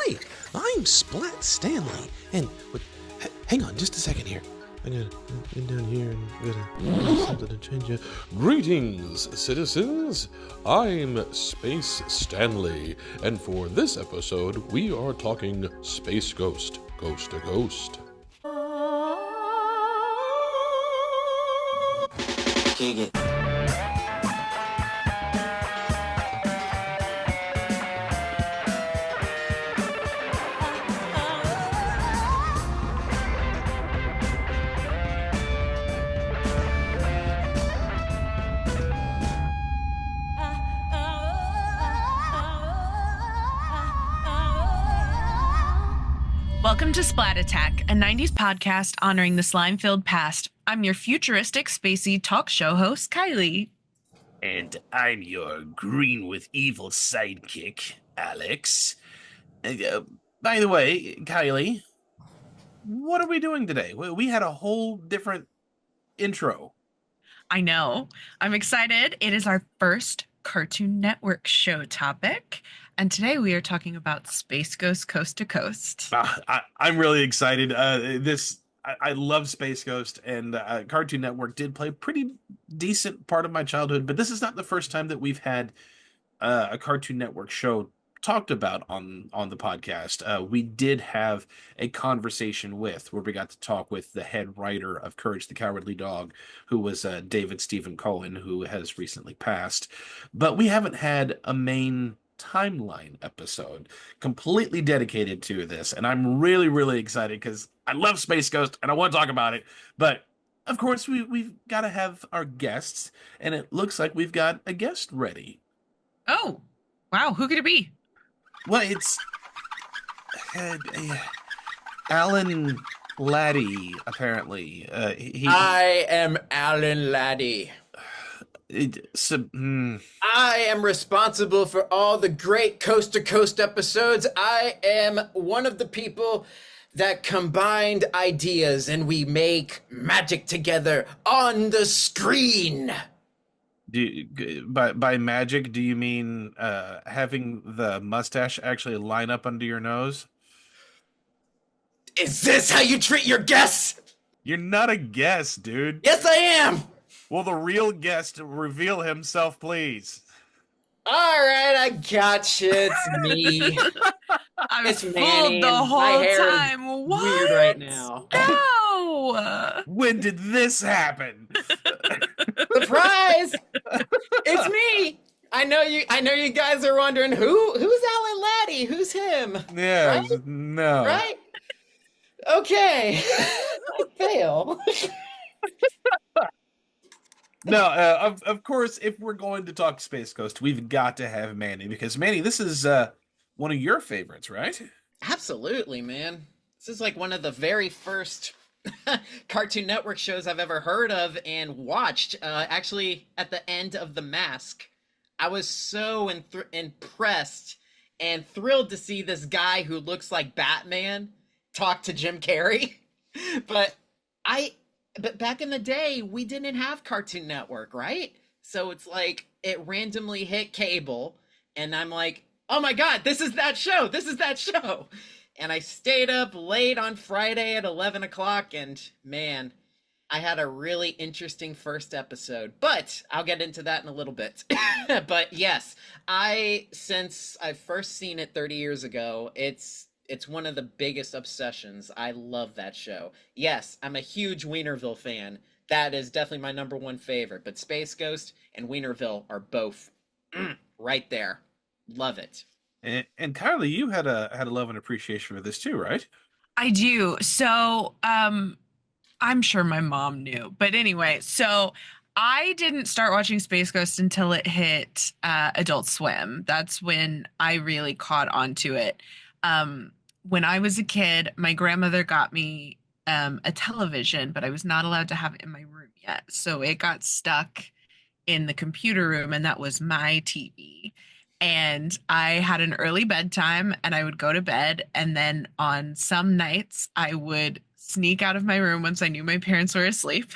Hi, I'm Splat Stanley, and hang on just a second here. I gotta get down here and gotta something to change it. Greetings, citizens. I'm Space Stanley, and for this episode, we are talking Space Ghost, Ghost to Ghost. Kick it. Welcome to Splat Attack, a 90s podcast honoring the slime-filled past. I'm your futuristic, spacey talk show host, Kylie. And I'm your green with evil sidekick, Alex. By the way, Kylie, what are we doing today? We had a whole different intro. I know. I'm excited. It is our first Cartoon Network show topic. And today we are talking about Space Ghost Coast to Coast. I'm really excited. I love Space Ghost, and Cartoon Network did play a pretty decent part of my childhood, but this is not the first time that we've had a Cartoon Network show talked about on the podcast. We did have a conversation where we got to talk with the head writer of Courage the Cowardly Dog, who was David Stephen Cohen, who has recently passed. But we haven't had a main timeline episode completely dedicated to this, and I'm really excited because I love Space Ghost and I want to talk about it. But of course we've got to have our guests, and it looks like we've got a guest ready. Oh wow, who could it be? Well, it's Alan Laddie, apparently. I am Alan Laddie. I am responsible for all the great Coast to Coast episodes. I am one of the people that combined ideas and we make magic together on the screen. By magic, do you mean having the mustache actually line up under your nose? Is this how you treat your guests? You're not a guest, dude. Yes, I am. Will the real guest reveal himself, please? All right, I gotcha. It's me. I was It's Manny, fooled the and whole my hair is time. What? weird right now. No. When did this happen? Surprise! It's me. I know you guys are wondering who's Alan Laddie? Who's him? Yeah, Right? no. Right? Okay. I fail. No, of course, if we're going to talk Space Ghost, we've got to have Manny, because Manny, this is one of your favorites, right? Absolutely, man. This is like one of the very first Cartoon Network shows I've ever heard of and watched. Actually, at the end of The Mask, I was so impressed and thrilled to see this guy who looks like Batman talk to Jim Carrey. But back in the day, we didn't have Cartoon Network, right? So it's like it randomly hit cable, and I'm like, oh my God, this is that show. This is that show. And I stayed up late on Friday at 11 o'clock, and man, I had a really interesting first episode. But I'll get into that in a little bit. But yes, since I first seen it 30 years ago, it's one of the biggest obsessions. I love that show. Yes, I'm a huge Wienerville fan. That is definitely my number one favorite. But Space Ghost and Wienerville are both right there. Love it. And Kylie, you had a love and appreciation for this too, right? I do. So, I'm sure my mom knew. But anyway, so I didn't start watching Space Ghost until it hit Adult Swim. That's when I really caught onto it. When I was a kid, my grandmother got me a television, but I was not allowed to have it in my room yet. So it got stuck in the computer room, and that was my TV. And I had an early bedtime, and I would go to bed. And then on some nights, I would sneak out of my room once I knew my parents were asleep.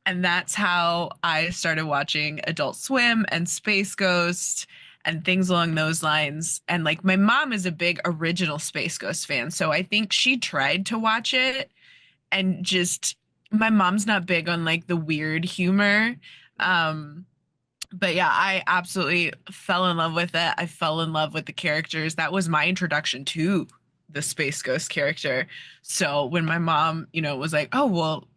And that's how I started watching Adult Swim and Space Ghost. and things along those lines. And like my mom is a big original Space Ghost fan, so I think she tried to watch it and just my mom's not big on like the weird humor. But yeah, I absolutely fell in love with it. I fell in love with the characters. That was my introduction to the Space Ghost character. So when my mom, was like, "Oh, well,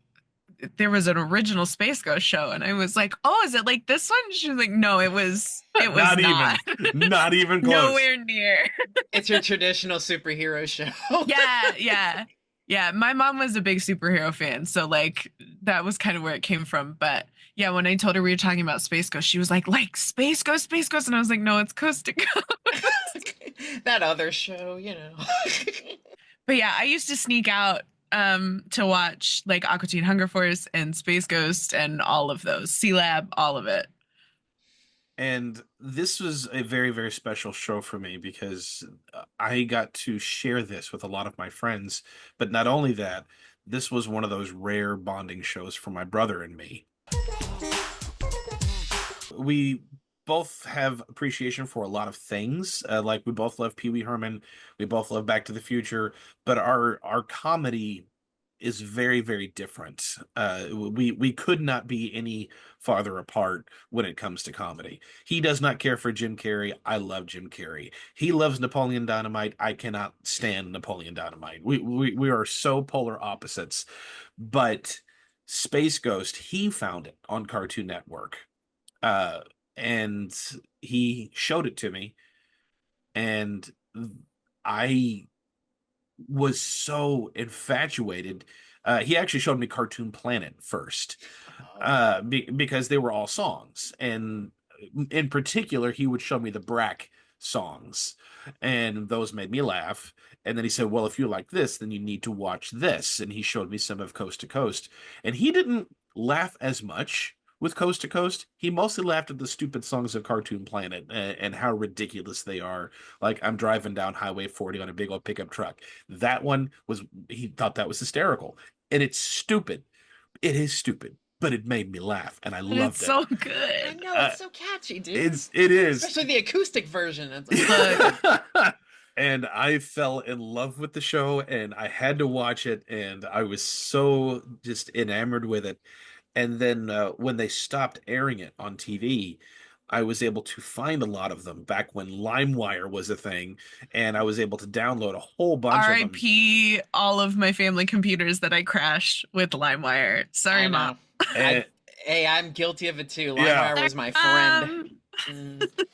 there was an original Space Ghost show," and I was like, "Oh, is it like this one?" She was like, "No, it was not. Not even close. Nowhere near." It's your traditional superhero show. Yeah. My mom was a big superhero fan, so like that was kind of where it came from. But yeah, when I told her we were talking about Space Ghost, she was like Space Ghost, and I was like, no, it's Coast to Coast. That other show, But yeah, I used to sneak out to watch like Aqua Teen Hunger Force and Space Ghost and all of those, Sea Lab, all of it. And this was a very, very special show for me because I got to share this with a lot of my friends. But not only that, this was one of those rare bonding shows for my brother and me. We both have appreciation for a lot of things. Like we both love Pee Wee Herman, we both love Back to the Future, but our comedy is very, very different. We could not be any farther apart when it comes to comedy. He does not care for Jim Carrey. I love Jim Carrey. He loves Napoleon Dynamite. I cannot stand Napoleon Dynamite. We are so polar opposites. But Space Ghost, he found it on Cartoon Network. And he showed it to me, and I was so infatuated. He actually showed me Cartoon Planet first, because they were all songs, and in particular, he would show me the Brak songs, and those made me laugh. And then he said, "Well, if you like this, then you need to watch this." And he showed me some of Coast to Coast, and he didn't laugh as much with Coast to Coast. He mostly laughed at the stupid songs of Cartoon Planet and how ridiculous they are. Like, I'm driving down Highway 40 on a big old pickup truck. That one was, he thought that was hysterical. And it's stupid. It is stupid, but it made me laugh, and I loved It's it. so I good. know, it's so catchy, dude. It is. Especially the acoustic version. It's And I fell in love with the show, and I had to watch it, and I was so just enamored with it. And then when they stopped airing it on TV, I was able to find a lot of them back when LimeWire was a thing, and I was able to download a whole bunch of them. R.I.P. all of my family computers that I crashed with LimeWire. Sorry, Mom. Hey, I'm guilty of it too. Yeah. LimeWire was my friend.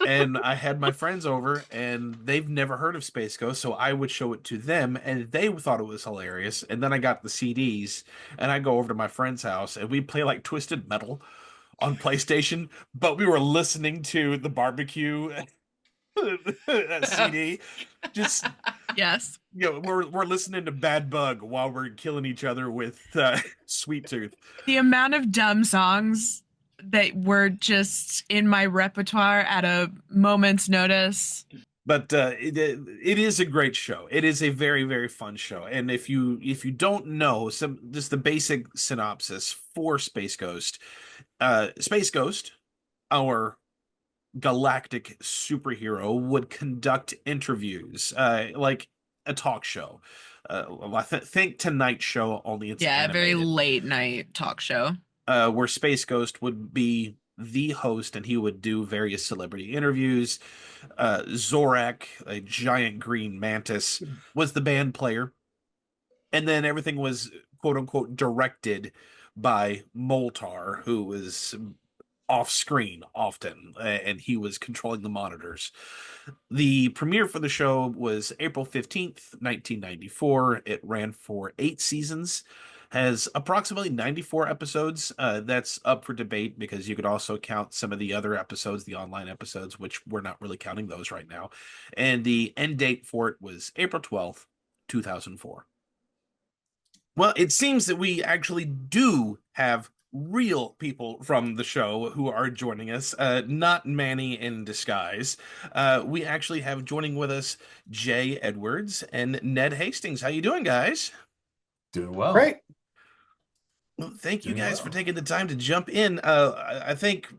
And I had my friends over, and they've never heard of Space Ghost, so I would show it to them, and they thought it was hilarious. And then I got the CDs, and I go over to my friend's house, and we play like Twisted Metal on PlayStation, but we were listening to the barbecue CD. Just Yes. we're listening to Bad Bug while we're killing each other with Sweet Tooth. The amount of dumb songs that were just in my repertoire at a moment's notice. But it is a great show. It is a very, very fun show. And if you don't know just the basic synopsis for Space Ghost, our galactic superhero, would conduct interviews like a talk show. Think Tonight Show, only it's animated. Very late night talk show. Where Space Ghost would be the host, and he would do various celebrity interviews. Zorak, a giant green mantis, was the band player. And then everything was, quote unquote, directed by Moltar, who was off screen often, and he was controlling the monitors. The premiere for the show was April 15th, 1994. It ran for 8 seasons. Has approximately 94 episodes. That's up for debate because you could also count some of the other episodes, the online episodes, which we're not really counting those right now. And the end date for it was April 12th, 2004. Well, it seems that we actually do have real people from the show who are joining us, not Manny in disguise. We actually have joining with us Jay Edwards and Ned Hastings. How you doing, guys? Doing well. Great. Well, thank you guys for taking the time to jump in. I think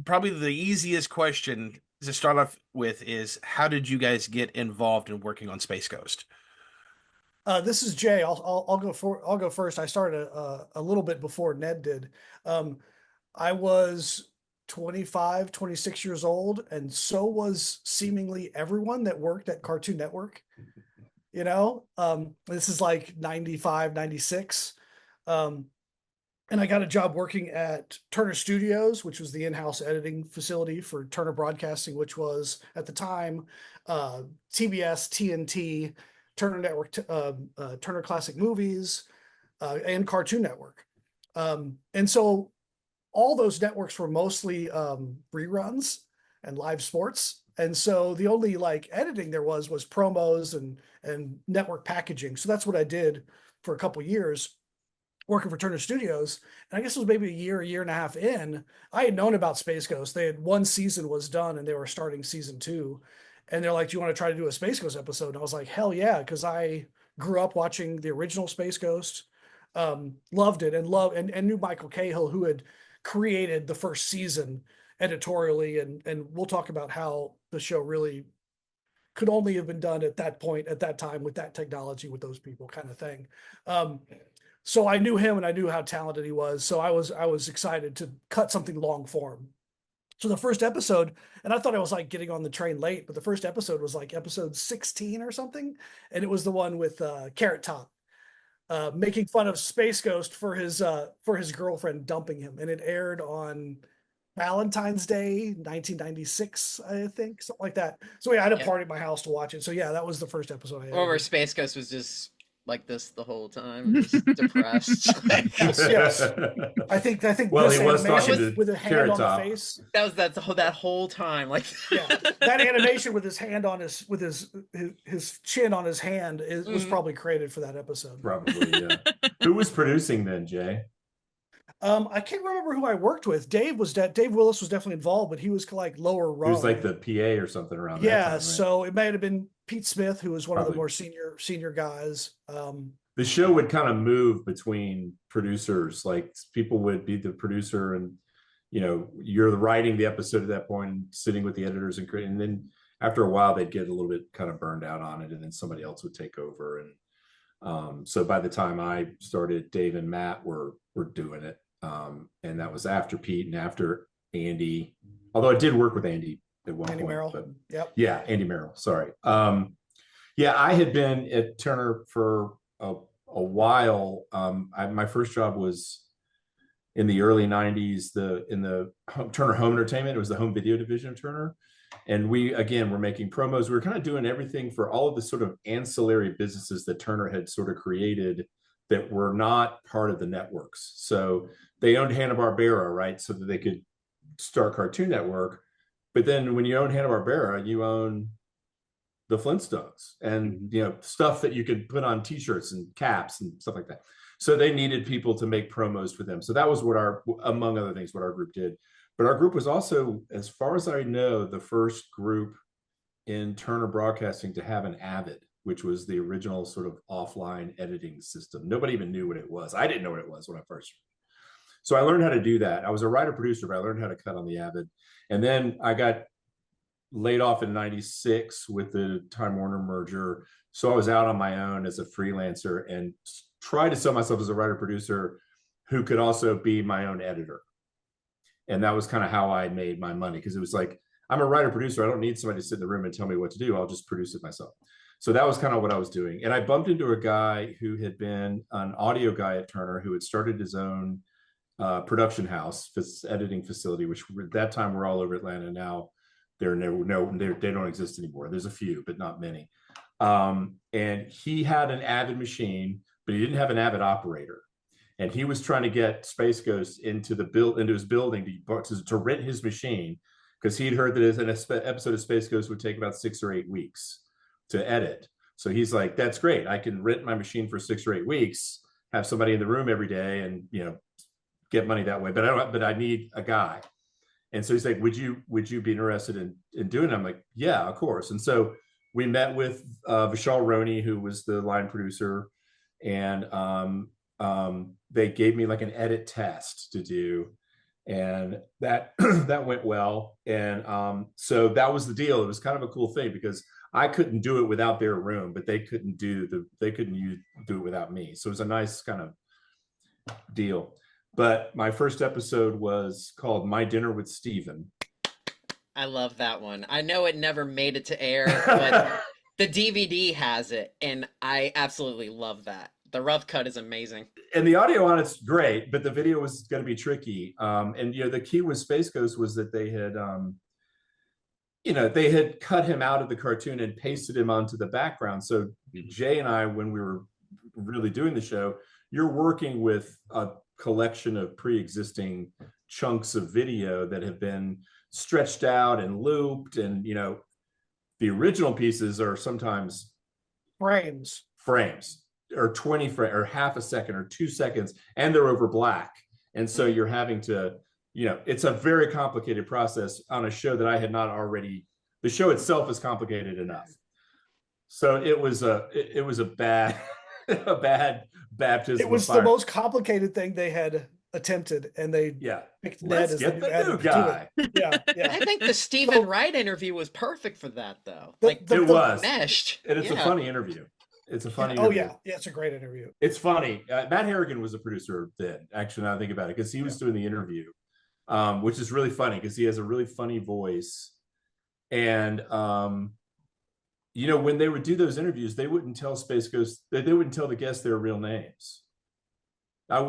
probably the easiest question to start off with is, how did you guys get involved in working on Space Ghost? This is Jay. I'll go first. I started a little bit before Ned did. I was 25, 26 years old, and so was seemingly everyone that worked at Cartoon Network. This is like 95, 96. And I got a job working at Turner Studios, which was the in-house editing facility for Turner Broadcasting, which was at the time TBS, TNT, Turner Network, Turner Classic Movies, and Cartoon Network. And so all those networks were mostly reruns and live sports. And so the only like editing there was promos and network packaging. So that's what I did for a couple years, working for Turner Studios. And I guess it was maybe a year and a half in, I had known about Space Ghost. They had one season was done and they were starting season 2. And they're like, do you want to try to do a Space Ghost episode? And I was like, hell yeah. Cause I grew up watching the original Space Ghost, loved it and knew Michael Cahill, who had created the first season editorially. And we'll talk about how the show really could only have been done at that point, at that time, with that technology, with those people, kind of thing. So I knew him and I knew how talented he was. So I was excited to cut something long form. So the first episode, and I thought I was like getting on the train late, but the first episode was like episode 16 or something. And it was the one with Carrot Top making fun of Space Ghost for his girlfriend dumping him. And it aired on Valentine's Day, 1996, I think, something like that. So yeah, I had a party at my house to watch it. So yeah, that was the first episode I had. Or where Space Ghost was just like this the whole time, just depressed. Yes. I think Well, this he was animation talking to with a hand Carrot on Top. the face. that whole time, like Yeah, that animation with his hand on his chin on his hand was probably created for that episode. Probably, yeah. Who was producing then, Jay? I can't remember who I worked with. Dave Willis was definitely involved, but he was like lower rung. He was like the PA or something around that time, right? So it might have been Pete Smith, who was one of the more senior guys. The show would kind of move between producers, like people would be the producer and you're writing the episode at that point and sitting with the editors and creating, and then after a while they'd get a little bit kind of burned out on it and then somebody else would take over. And so by the time I started, Dave and Matt were doing it. And that was after Pete and after Andy, although I did work with Andy at one point. Merrill. But yep. Yeah, Andy Merrill. Sorry. I had been at Turner for a while. My first job was in the early 90s, in the Turner Home Entertainment. It was the home video division of Turner. And we, again, were making promos. We were kind of doing everything for all of the sort of ancillary businesses that Turner had sort of created that were not part of the networks. So they owned Hanna-Barbera, right? So that they could start Cartoon Network. But then when you own Hanna-Barbera, you own the Flintstones and, stuff that you could put on t-shirts and caps and stuff like that. So they needed people to make promos for them. So that was among other things, what our group did. But our group was also, as far as I know, the first group in Turner Broadcasting to have an Avid, which was the original sort of offline editing system. Nobody even knew what it was. I didn't know what it was when I first. So I learned how to do that. I was a writer producer, but I learned how to cut on the Avid. And then I got laid off in 96 with the Time Warner merger. So I was out on my own as a freelancer and tried to sell myself as a writer producer who could also be my own editor. And that was kind of how I made my money, because it was like, I'm a writer producer. I don't need somebody to sit in the room and tell me what to do. I'll just produce it myself. So that was kind of what I was doing. And I bumped into a guy who had been an audio guy at Turner, who had started his own production house, editing facility, which at that time were all over Atlanta. Now they don't exist anymore. There's a few, but not many. And he had an Avid machine, but he didn't have an Avid operator. And he was trying to get Space Ghost into his building to rent his machine, because he'd heard that an episode of Space Ghost would take about 6 or 8 weeks to edit. So he's like, that's great. I can rent my machine for 6 or 8 weeks, have somebody in the room every day and, get money that way. But I need a guy. And so he's like, would you be interested in doing it? I'm like, yeah, of course. And so we met with Vishal Roney, who was the line producer, and they gave me like an edit test to do. and that that went well. And so that was the deal. It was kind of a cool thing because I couldn't do it without their room, but they couldn't do it without me. So it was a nice kind of deal. But my first episode was called My Dinner with Steven. I love that one. I know it never made it to air, but the DVD has it, and I absolutely love that. The rough cut is amazing. And the audio on it's great, but the video was going to be tricky. And the key with Space Ghost was that they had they had cut him out of the cartoon and pasted him onto the background. So Jay and I, when we were really doing the show, you're working with a collection of pre-existing chunks of video that have been stretched out and looped, and the original pieces are sometimes frames or 20 frames or half a second or 2 seconds, and they're over black, and so you're having to it's a very complicated process on a show that I had not already. The show itself is complicated enough, so it was a bad a bad baptism. It was the most complicated thing they had attempted, and they picked Ned as the new guy. Yeah. I think the Stephen Wright interview was perfect for that, though. It was meshed, and it's a funny interview. It's a funny interview. Yeah, it's a great interview. It's funny. Matt Harrigan was a producer then, actually, now I think about it, because he was doing the interview, which is really funny because he has a really funny voice. And when they would do those interviews, they wouldn't tell Space Ghost, they wouldn't tell the guests their real names.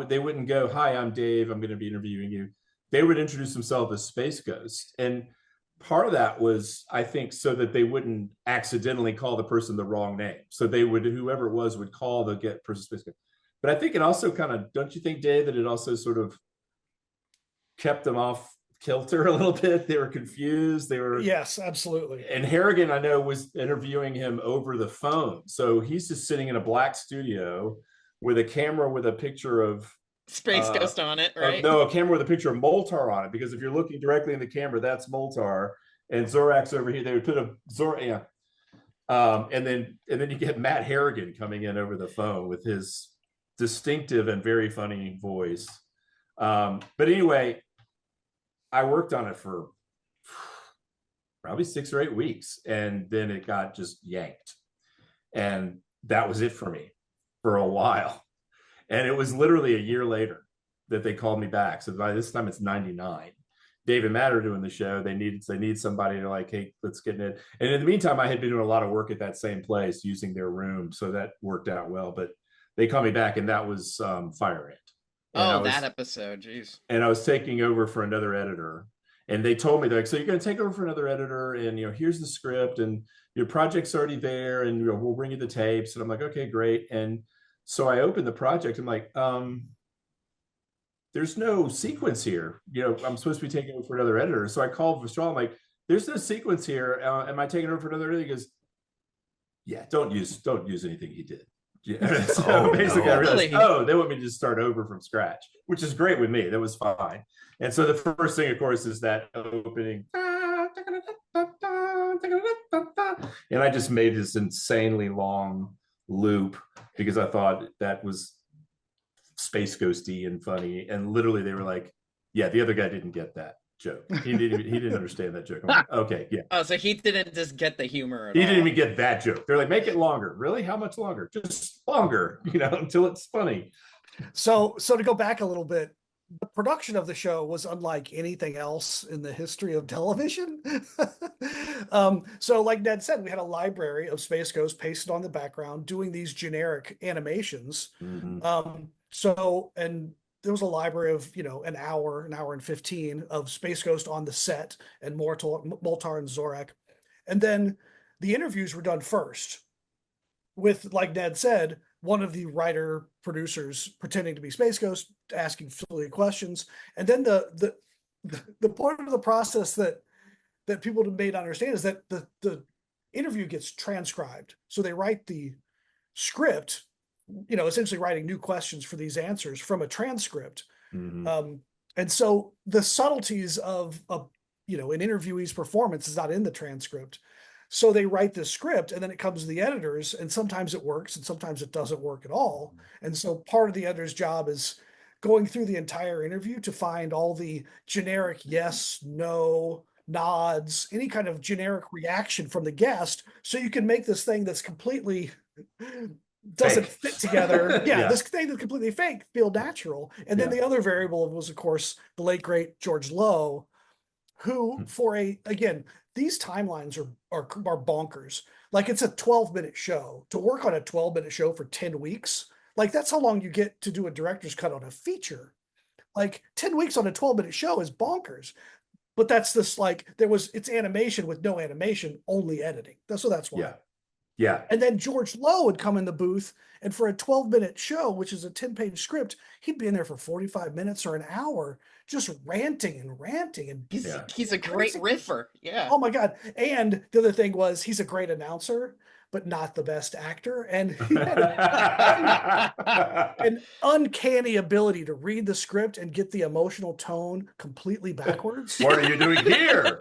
They wouldn't go, "Hi, I'm Dave, I'm going to be interviewing you." They would introduce themselves as Space Ghost. And part of that was, I think, so that they wouldn't accidentally call the person the wrong name. So they would, whoever it was, would call the person Space Ghost. But I think it also kind of, don't you think, Dave, that it also sort of kept them off kilter a little bit? They were confused. Yes, absolutely. And Harrigan, I know, was interviewing him over the phone. So he's just sitting in a black studio with a camera with a picture of Space Ghost on it, right? No, a camera with a picture of Moltar on it, because if you're looking directly in the camera, that's Moltar, and Zorak's over here. They would put a Zorak, and then you get Matt Harrigan coming in over the phone with his distinctive and very funny voice. But anyway, I worked on it for probably 6 or 8 weeks, and then it got just yanked, and that was it for me for a while. And it was literally a year later that they called me back. So by this time it's 99. Dave and Matt are doing the show. They need somebody to, like, "Hey, let's get in it." And in the meantime, I had been doing a lot of work at that same place using their room. So that worked out well. But they called me back, and that was Fire Ant. That episode, geez. And I was taking over for another editor. And they told me, they're like, "So you're going to take over for another editor, and here's the script, and your project's already there, and we'll bring you the tapes." And I'm like, "Okay, great." And so I opened the project. I'm like, "There's no sequence here. I'm supposed to be taking over for another editor." So I called Vishal. I'm like, "There's no sequence here. Am I taking over for another editor?" He goes, "Yeah, don't use anything he did." Yeah. So basically, I realized, they want me to just start over from scratch, which is great with me. That was fine. And so the first thing, of course, is that opening. And I just made this insanely long loop because I thought that was Space Ghosty and funny. And literally they were like, "Yeah, the other guy didn't get that joke. He didn't understand that joke." I'm like, "Okay, yeah." Oh, so he didn't just get the humor at He all. didn't even get that joke. They're like, "Make it longer." Really? How much longer? Just longer, until it's funny. So to go back a little bit, the production of the show was unlike anything else in the history of television. So like Ned said, we had a library of Space Ghost pasted on the background doing these generic animations. Mm-hmm. And there was a library of, an hour and 15 of Space Ghost on the set, and Moltar and Zorak. And then the interviews were done first with, like Ned said, one of the writer producers pretending to be Space Ghost, asking silly questions. And then the part of the process that people may not understand is that the interview gets transcribed. So they write the script, essentially writing new questions for these answers from a transcript. Mm-hmm. And so the subtleties of an interviewee's performance is not in the transcript. So they write this script, and then it comes to the editors, and sometimes it works and sometimes it doesn't work at all. And so part of the editor's job is going through the entire interview to find all the generic yes, no, nods, any kind of generic reaction from the guest, so you can make this thing that's completely doesn't Fake. fit together. Yeah, Yeah. this thing that's completely fake feel natural. And then Yeah. the other variable was, of course, the late great George Lowe, who again, these timelines are bonkers. Like, it's a 12-minute show. To work on a 12-minute show for 10 weeks, like, that's how long you get to do a director's cut on a feature. Like, 10 weeks on a 12-minute show is bonkers. But that's this, like, it's animation with no animation, only editing. That's why. Yeah. Yeah. And then George Lowe would come in the booth, and for a 12-minute show, which is a 10-page script, he'd be in there for 45 minutes or an hour, just ranting. And He's a great riffer. Yeah. Oh my God. And the other thing was, he's a great announcer, but not the best actor. And he had an uncanny ability to read the script and get the emotional tone completely backwards. What are you doing here?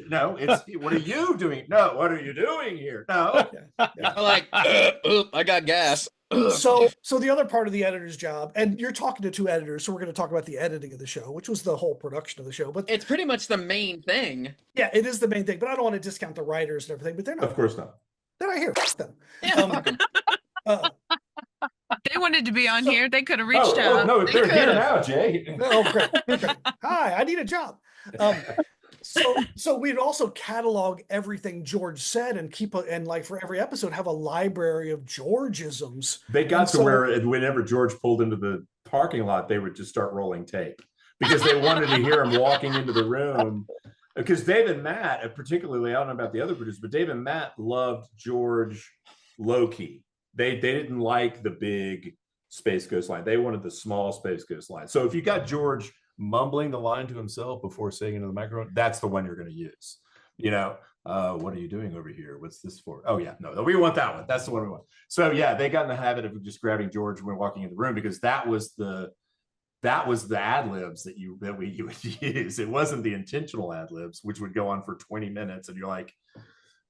No, it's what are you doing? No, what are you doing here? No. I'm like, I got gas. So the other part of the editor's job, and you're talking to two editors, so we're going to talk about the editing of the show, which was the whole production of the show. But it's pretty much the main thing. Yeah, it is the main thing. But I don't want to discount the writers and everything. But they're not. Of course not. They're not here. F them. Yeah, They wanted to be on here. They could have reached out. Oh, no, they're here now, Jay. Oh, great. Hi, I need a job. So we'd also catalog everything George said and like for every episode have a library of Georgisms. They got to where whenever George pulled into the parking lot, they would just start rolling tape because they wanted to hear him walking into the room. Because Dave and Matt, particularly, I don't know about the other producers, but Dave and Matt loved George low-key. They didn't like the big Space Ghost line. They wanted the small Space Ghost line. So if you got George mumbling the line to himself before saying into the microphone, that's the one you're going to use. What are you doing over here? What's this for? Oh yeah, no, we want that one. That's the one we want. So yeah, they got in the habit of just grabbing George when walking in the room because that was the ad libs that you would use. It wasn't the intentional ad libs, which would go on for 20 minutes, and you're like,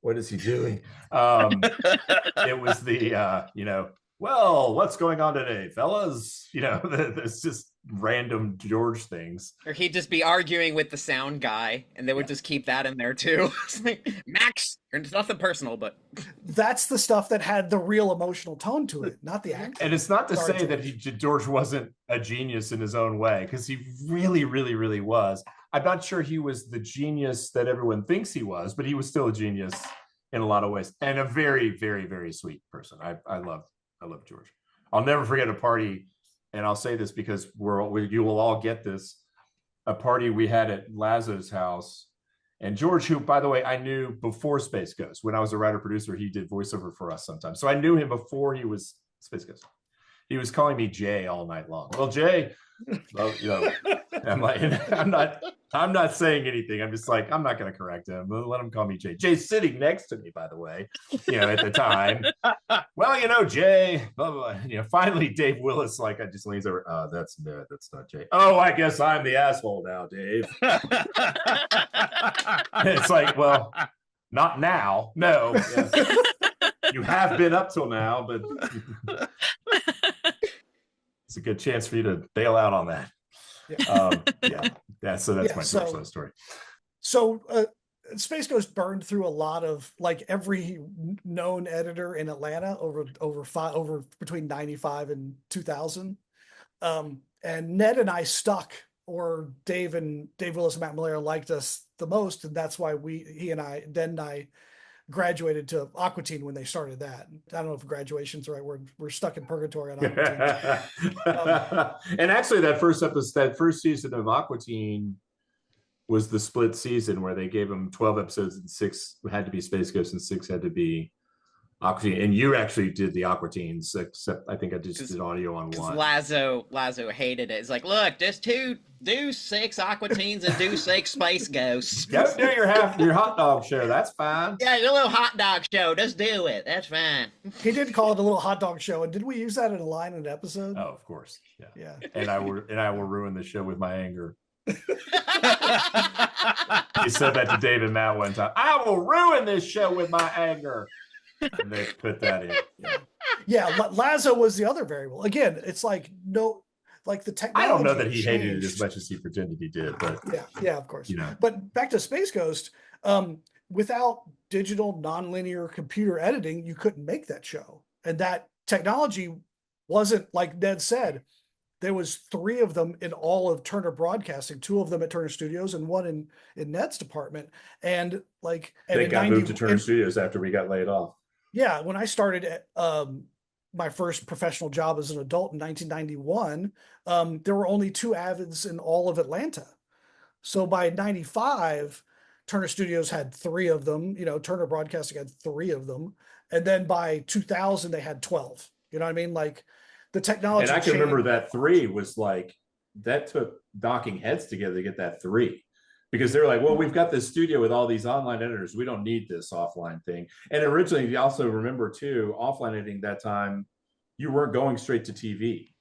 what is he doing? It was the well, what's going on today, fellas? It's just random George things. Or he'd just be arguing with the sound guy, and they would just keep that in there too. Max, it's nothing personal, but that's the stuff that had the real emotional tone to it, not the acting. And it's not to say that George wasn't a genius in his own way, because he really, really, really was. I'm not sure he was the genius that everyone thinks he was, but he was still a genius in a lot of ways, and a very, very, very sweet person. I love George. I'll never forget a party, and I'll say this because you will all get this. A party we had at Lazo's house, and George, who, by the way, I knew before Space Ghost. When I was a writer producer, he did voiceover for us sometimes, so I knew him before he was Space Ghost. He was calling me Jay all night long. Well, Jay, I'm like, I'm not saying anything. I'm just like, I'm not going to correct him. Let him call me Jay. Jay's sitting next to me, by the way, at the time. Well, Jay, blah, blah, blah. Finally, Dave Willis, I just leans over. Oh, that's Ned. That's not Jay. Oh, I guess I'm the asshole now, Dave. It's like, well, not now. No. Yes. You have been up till now, but it's a good chance for you to bail out on that. So that's my George Lowe story. So Space Ghost burned through a lot of every known editor in Atlanta over between 95 and 2000. And Ned and I stuck, or Dave Willis and Matt Malaria liked us the most, and that's why Ned and I graduated to Aqua Teen when they started that. I don't know if graduation's the right word. We're stuck in purgatory on Aqua Teen. And actually that first season of Aqua Teen was the split season where they gave them 12 episodes and 6 had to be Space Ghost and 6 had to be Aqua Teen. And you actually did the Aqua Teens, except I think I just did audio on one. Lazo hated it. It's like, look, just do 6 Aqua Teens and do 6 Space Ghosts. Go do your hot dog show. That's fine. Yeah, a little hot dog show. Just do it. That's fine. He did call it a little hot dog show. And did we use that in a line in an episode? Oh, of course. Yeah. And I will ruin the show with my anger. He said that to Dave and Matt one time. I will ruin this show with my anger. And they put that in. Yeah, Lazo was the other variable. Again, it's like the technology. I don't know that he changed. hated it as much as he pretended he did, but yeah, of course. you know. But back to Space Ghost, without digital nonlinear computer editing, you couldn't make that show. And that technology wasn't, like Ned said, there was 3 of them in all of Turner Broadcasting, 2 of them at Turner Studios and 1 in Ned's department. And like, they got moved to Turner Studios after we got laid off. Yeah, when I started at my first professional job as an adult in 1991, there were only 2 Avids in all of Atlanta. So by 95, Turner Studios had 3 of them. You know, Turner Broadcasting had 3 of them, and then by 2000 they had 12. You know what I mean? Like the technology. And I can changed. remember that 3 was like, that took knocking heads together to get that 3. Because they were like, well, we've got this studio with all these online editors. We don't need this offline thing. And originally, you also remember too, offline editing that time, you weren't going straight to TV.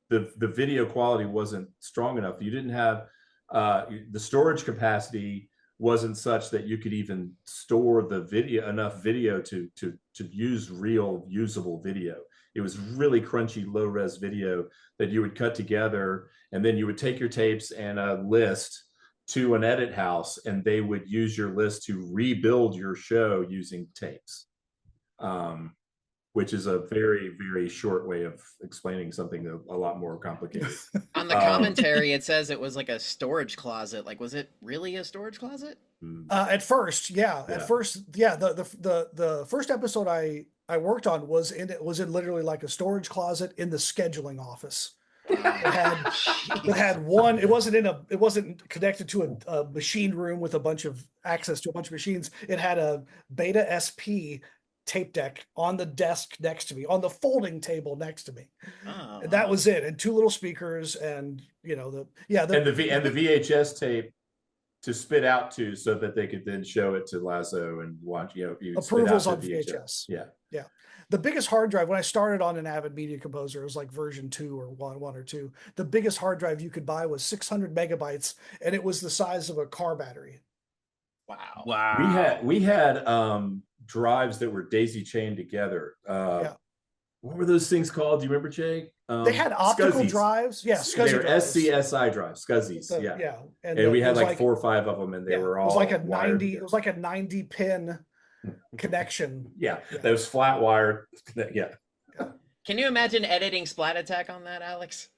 The video quality wasn't strong enough. You didn't have the storage capacity wasn't such that you could even store the video, enough video to use real usable video. It was really crunchy, low res video that you would cut together, and then you would take your tapes and a list to an edit house, and they would use your list to rebuild your show using tapes, which is a very, very short way of explaining something a lot more complicated. On the commentary, it says it was like a storage closet. Like, was it really a storage closet? At first, yeah. At first, yeah. The first episode I worked on was in literally like a storage closet in the scheduling office. It had one. It wasn't connected to a machine room with access to a bunch of machines. It had a Beta SP tape deck on the desk next to me, on the folding table next to me. Oh. And that was it. And 2 little speakers, and you know the VHS tape to spit out to, so that they could then show it to Lazo and watch. You know, approvals on VHS. Yeah. The biggest hard drive, when I started on an Avid Media Composer, it was like version 2 or 1 or 2. The biggest hard drive you could buy was 600 megabytes, and it was the size of a car battery. Wow. We had drives that were daisy chained together. What were those things called? Do you remember, Jay? They had optical SCSIs. drives. Yeah, SCSI they were drives. SCSI drives, SCSIs. Yeah. And we had like 4 or 5 of them, and they were all. It was like a 90. It was like a 90 pin connection. Yeah, those flat wired. Yeah. Can you imagine editing Splat Attack on that, Alex?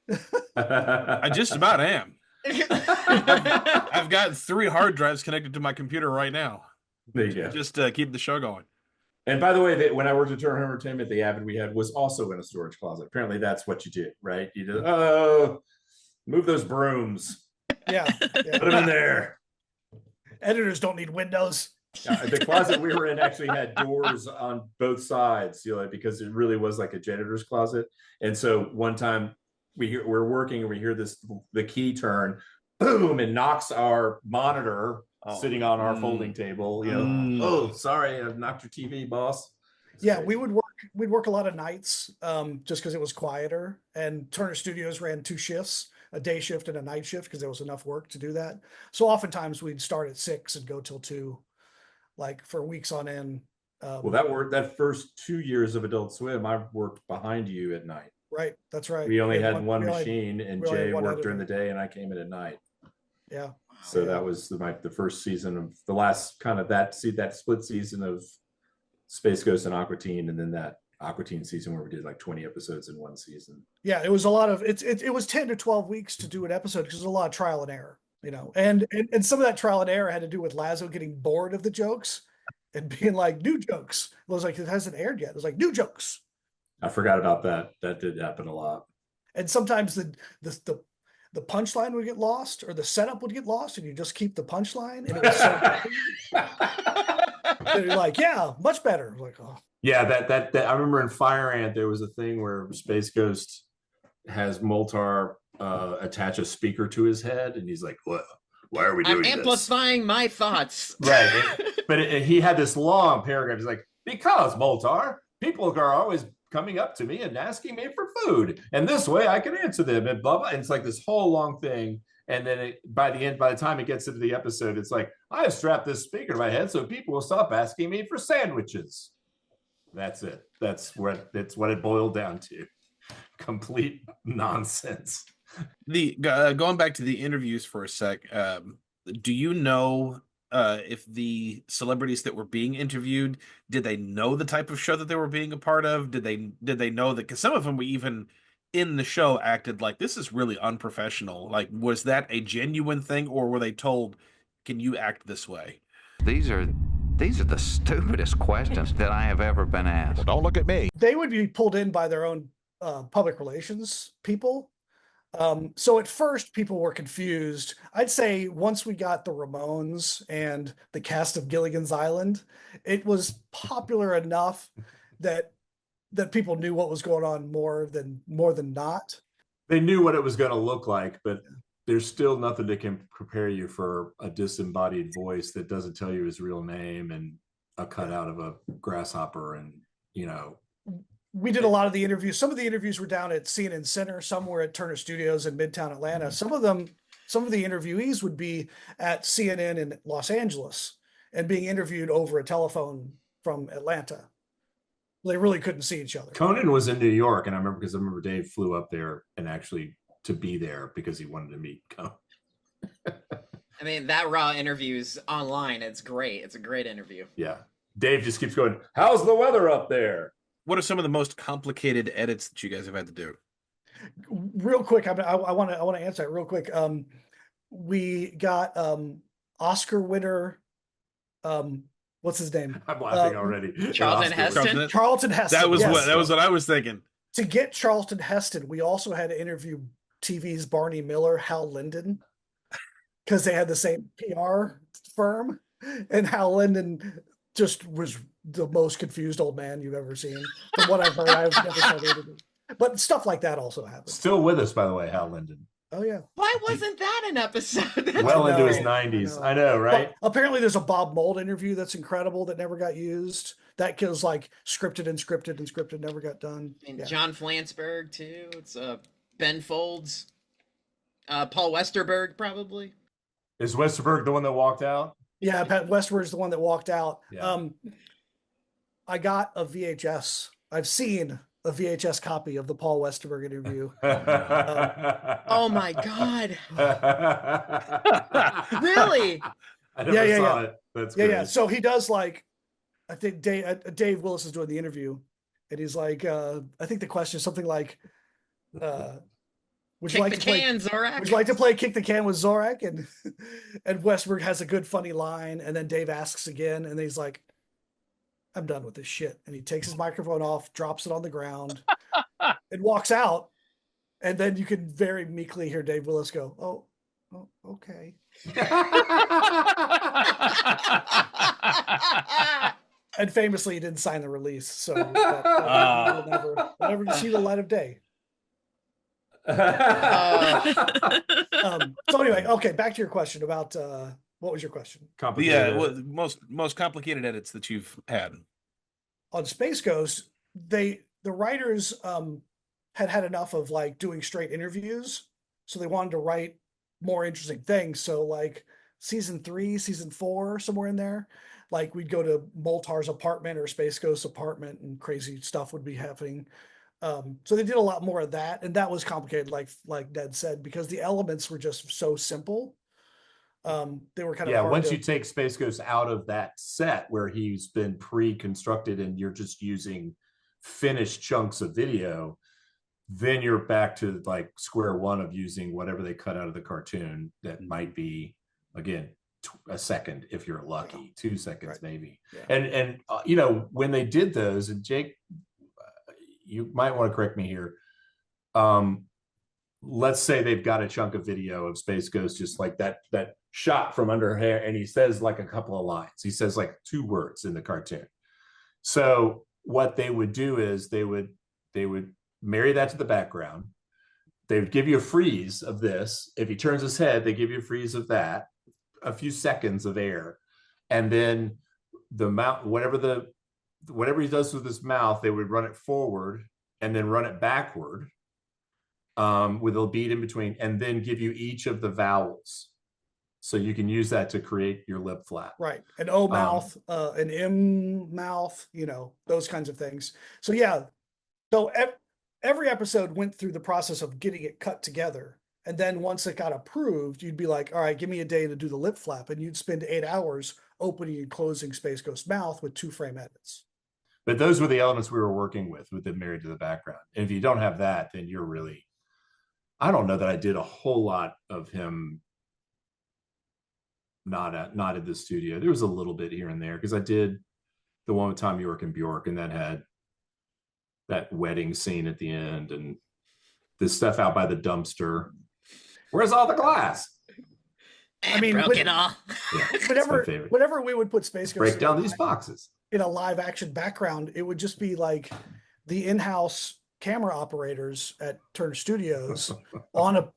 I just about am. I've got 3 hard drives connected to my computer right now. There you go. Just keep the show going. And by the way, when I worked at Turner Entertainment, the Avid we had was also in a storage closet. Apparently, that's what you did, right? You did, move those brooms. Yeah. Put them in there. Editors don't need windows. The closet we were in actually had doors on both sides, you know, because it really was like a janitor's closet. And so one time we're working and we hear the key turn, boom, and knocks our monitor sitting on our folding table. You know, oh, sorry, I've knocked your TV, boss. Yeah, we'd work a lot of nights, just because it was quieter. And Turner Studios ran 2 shifts, a day shift and a night shift, because there was enough work to do that. So oftentimes we'd start at 6 and go till 2. Like for weeks on end. Well, that first 2 years of Adult Swim, I worked behind you at night. Right, that's right. We only had one machine, and Jay worked during the day, and I came in at night. Yeah. So that was the first season of the last kind of that split season of Space Ghost and Aqua Teen, and then that Aqua Teen season where we did like 20 episodes in one season. Yeah, it was a lot of it was 10 to 12 weeks to do an episode because there's a lot of trial and error. You know, and some of that trial and error had to do with Lazo getting bored of the jokes and being like, new jokes. It was like, it hasn't aired yet. It was like, new jokes. I forgot about that. That did happen a lot. And sometimes the punchline would get lost, or the setup would get lost, and you just keep the punchline. And it was so you're like, yeah, much better. Like, oh. Yeah, that I remember in Fire Ant there was a thing where Space Ghost has Moltar attach a speaker to his head, and he's like, "What? Why are we doing this? I'm amplifying my thoughts." Right. But he had this long paragraph. He's like, "Because Moltar, people are always coming up to me and asking me for food, and this way I can answer them." And blah blah. And it's like this whole long thing. And then by the time it gets into the episode, it's like, I have strapped this speaker to my head so people will stop asking me for sandwiches. That's it. That's what it boiled down to. complete nonsense. The going back to the interviews for a sec, do you know if the celebrities that were being interviewed, did they know the type of show that they were being a part of? Did they know that? Because some of them were even in the show acted like this is really unprofessional. Like, was that a genuine thing, or were they told, "Can you act this way?" These are the stupidest questions that I have ever been asked. Well, don't look at me. They would be pulled in by their own public relations people. So at first people were confused. I'd say once we got the Ramones and the cast of Gilligan's Island, it was popular enough that people knew what was going on more than not. They knew what it was going to look like, but there's still nothing that can prepare you for a disembodied voice that doesn't tell you his real name and a cutout of a grasshopper. And, you know, we did a lot of the interviews. Some of the interviews were down at CNN Center. Some were at Turner Studios in Midtown Atlanta. Some of the interviewees would be at CNN in Los Angeles and being interviewed over a telephone from Atlanta. They really couldn't see each other. Conan was in New York, and I remember Dave flew up there and actually to be there because he wanted to meet Conan. I mean, that raw interview's online. It's great. It's a great interview. Yeah. Dave just keeps going, how's the weather up there? What are some of the most complicated edits that you guys have had to do? Real quick, I want to answer that real quick. We got Oscar winner. What's his name? I'm laughing already. Charlton Heston. Charlton Heston. That was yes. what I was thinking. To get Charlton Heston, we also had to interview TV's Barney Miller, Hal Linden, because they had the same PR firm, and Hal Linden just was the most confused old man you've ever seen. From what I've heard, I've never said anything. But stuff like that also happens. Still with us, by the way, Hal Linden. Oh yeah. Why wasn't that an episode? Well into his 90s. I know, right? Well, apparently there's a Bob Mould interview that's incredible that never got used. That kills like scripted, never got done. And yeah. John Flansburgh too. It's Ben Folds. Paul Westerberg probably. Is Westerberg the one that walked out? Yeah, Pat Westward's the one that walked out. Yeah. Um, I got a VHS. I've seen a VHS copy of the Paul Westerberg interview. Oh my God. Really? I never saw it. That's great. Yeah. So he does like, I think Dave Willis is doing the interview, and he's like, I think the question is something like, would you like to play Zorak? Would you like to play Kick the Can with Zorak? And Westberg has a good funny line, and then Dave asks again, and he's like, I'm done with this shit. And he takes his microphone off, drops it on the ground, and walks out. And then you can very meekly hear Dave Willis go, oh okay. And famously, he didn't sign the release, so we'll never see the light of day. So anyway, okay, back to your question about what was your question? Most complicated edits that you've had on Space Ghost. The writers had enough of like doing straight interviews, so they wanted to write more interesting things. So like season 3, season 4, somewhere in there, like we'd go to Moltar's apartment or Space Ghost's apartment, and crazy stuff would be happening. So they did a lot more of that, and that was complicated, like Ned said, because the elements were just so simple. They were kind of hard once you take Space Ghost out of that set where he's been pre-constructed and you're just using finished chunks of video, then you're back to like square one of using whatever they cut out of the cartoon that might be, again, a second if you're lucky, 2 seconds maybe. Yeah. And you know, when they did those, and Jake, you might want to correct me here. Let's say they've got a chunk of video of Space Ghost, just like that shot from under her hair, and he says like a couple of lines. He says like 2 words in the cartoon. So what they would do is they would marry that to the background. They would give you a freeze of this. If he turns his head, they give you a freeze of that, a few seconds of air, and then the mouth, whatever he does with his mouth, they would run it forward and then run it backward with a beat in between, and then give you each of the vowels. So you can use that to create your lip flap. Right. An O mouth, an M mouth, you know, those kinds of things. So yeah. So every episode went through the process of getting it cut together. And then once it got approved, you'd be like, all right, give me a day to do the lip flap. And you'd spend 8 hours opening and closing Space Ghost mouth with 2-frame edits. But those were the elements we were working with them married to the background. And if you don't have that, then you're really, I don't know that I did a whole lot of him not at the studio. There was a little bit here and there because I did the one with Tom York and Bjork, and that had that wedding scene at the end and the stuff out by the dumpster. Where's all the glass? I mean, broke it all. Yeah, whenever we would put Space Ghost break down these boxes in a live action background, it would just be like the in-house camera operators at Turner Studios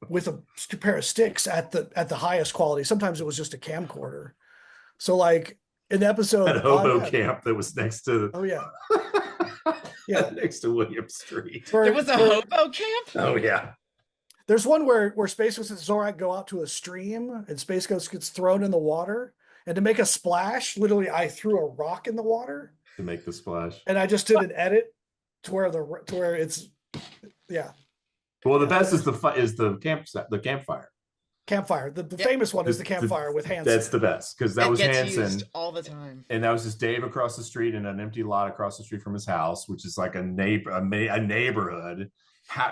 with a pair of sticks at the highest quality. Sometimes it was just a camcorder. So like an episode at hobo camp that was next to next to William Street. There was a hobo camp? Oh yeah. There's one where Space Ghost and Zorak go out to a stream and Space Ghost gets thrown in the water. And to make a splash, literally I threw a rock in the water. To make the splash. And I just did an edit to where it's Well, the best is the campfire. Campfire. The famous one is the campfire with Hansen. That's the best because that was Hansen all the time. And that was just Dave across the street in an empty lot across the street from his house, which is like a neighborhood,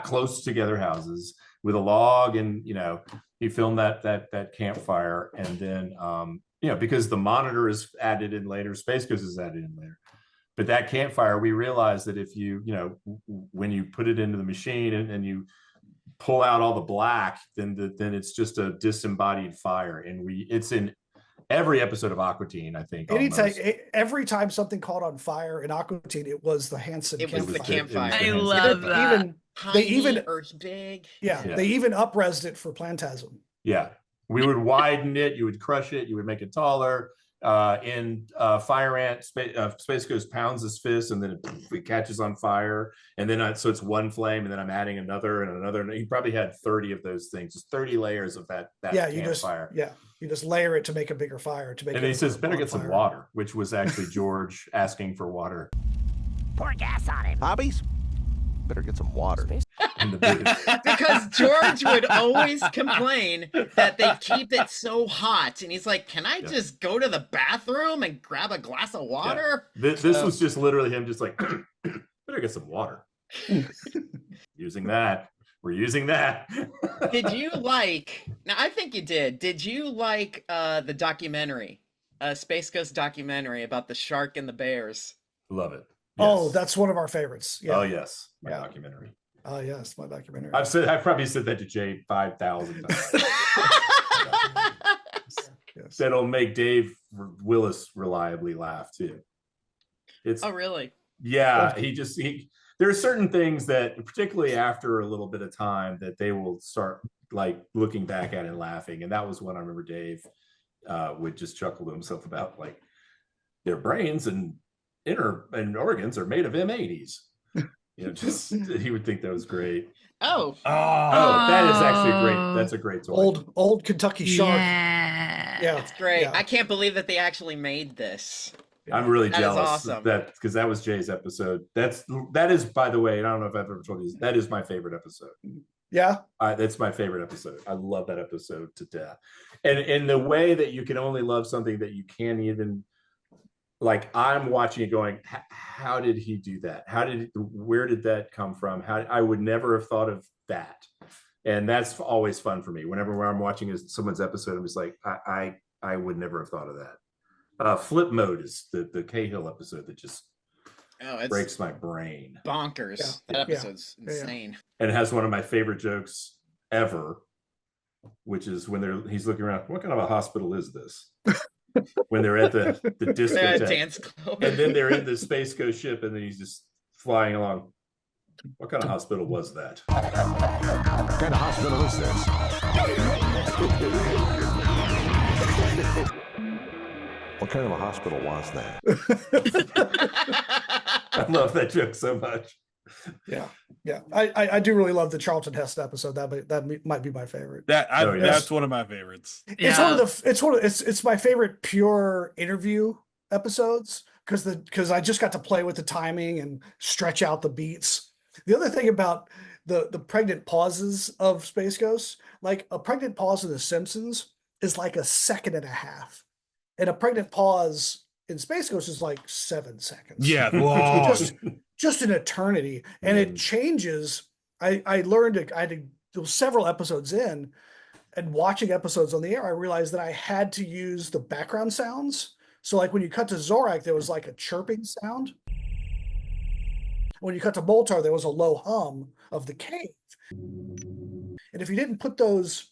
close together houses with a log, and he filmed that campfire, and then because the monitor is added in later, Space Ghost is added in later. But that campfire, we realized that if you when you put it into the machine and you pull out all the black, then it's just a disembodied fire, and it's in every episode of Aqua Teen, I think. Every time something caught on fire in Aqua Teen, it was the Hansen. It was the campfire. I love that. They even Earth big. Yeah, they even up-resed it for Plantasm. Yeah, we would widen it. You would crush it. You would make it taller. In Fire Ant, Space Ghost pounds his fist, and then it catches on fire, and then so it's one flame, and then I'm adding another and another. And he probably had 30 of those things, just 30 layers of that campfire. You just layer it to make a bigger fire. And he says, "Better get some water," which was actually George asking for water. Pour gas on him. Hobbies? Better get some water. Because George would always complain that they keep it so hot, and he's like, "Can I just go to the bathroom and grab a glass of water?" Yeah. This was just literally him, just like, "Better get some water." Using that. We're using that. Did you like? Now, I think you did. Did you like the documentary, Space Ghost documentary about the shark and the bears? Love it. Yes. Oh, that's one of our favorites. Yeah. Oh yes, my documentary. Oh yes, my documentary. I've probably said that to Jay 5,000 times. Yes. That'll make Dave Willis reliably laugh too. Oh really? Yeah, there are certain things that, particularly after a little bit of time, that they will start like looking back at and laughing, and that was one I remember Dave would just chuckle to himself about, like, their brains and organs are made of M80s. He would think that was great. Oh, that is actually great. That's a great toy. Old Kentucky shark. Yeah, it's great. Yeah. I can't believe that they actually made this. I'm really jealous. Awesome. Because that was Jay's episode. That is, by the way, I don't know if I've ever told you, that is my favorite episode. Yeah, that's my favorite episode. I love that episode to death. And in the way that you can only love something that you can't even, like, I'm watching it going, how did he do that? Where did that come from? I would never have thought of that. And that's always fun for me. Whenever I'm watching someone's episode, I'm just like, I would never have thought of that. Flip Mode is the Cahill episode that just breaks my brain. Bonkers. Yeah. That episode's insane. And it has one of my favorite jokes ever, which is when he's looking around, what kind of a hospital is this? When they're at the discotheque. Dance club. And then they're in the Space Ghost ship, and then he's just flying along. What kind of hospital was that? What kind of hospital is this? What kind of a hospital was that? I love that joke so much. Yeah. I do really love the Charlton Heston episode. That might be my favorite. That's one of my favorites. It's my favorite pure interview episodes because I just got to play with the timing and stretch out the beats. The other thing about the pregnant pauses of Space Ghost, like a pregnant pause in The Simpsons is like a second and a half, and a pregnant pause in Space Ghost is like 7 seconds. Yeah, long. just an eternity, and it changes. I learned I had to, there was several episodes in, and watching episodes on the air, I realized that I had to use the background sounds. So like when you cut to Zorak, there was like a chirping sound. When you cut to Moltar, there was a low hum of the cave. And if you didn't put those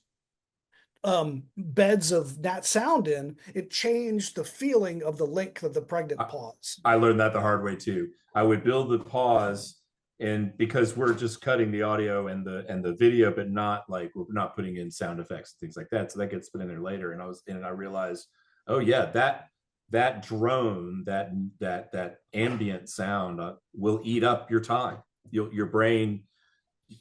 beds of that sound in, it changed the feeling of the length of the pregnant pause. I learned that the hard way too. I would build the pause, and because we're just cutting the audio and the video, but not like we're not putting in sound effects and things like that. So that gets put in there later. And I realized, oh yeah, that drone, that ambient sound will eat up your time. Your brain,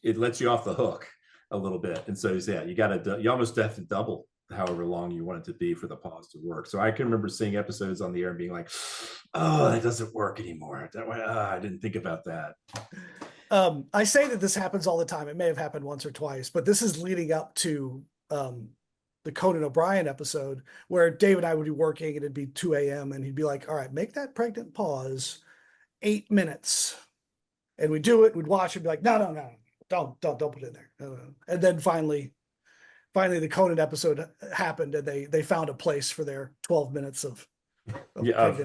it lets you off the hook a little bit. And so yeah, you almost have to double however long you want it to be for the pause to work. So I can remember seeing episodes on the air and being like, oh, that doesn't work anymore. I didn't think about that. I say that this happens all the time. It may have happened once or twice, but this is leading up to the Conan O'Brien episode where Dave and I would be working and it'd be 2 a.m. and he'd be like, all right, make that pregnant pause 8 minutes. And we'd do it, we'd watch it, be like, no, don't put it in there. No. And then finally the Conan episode happened and they found a place for their 12 minutes of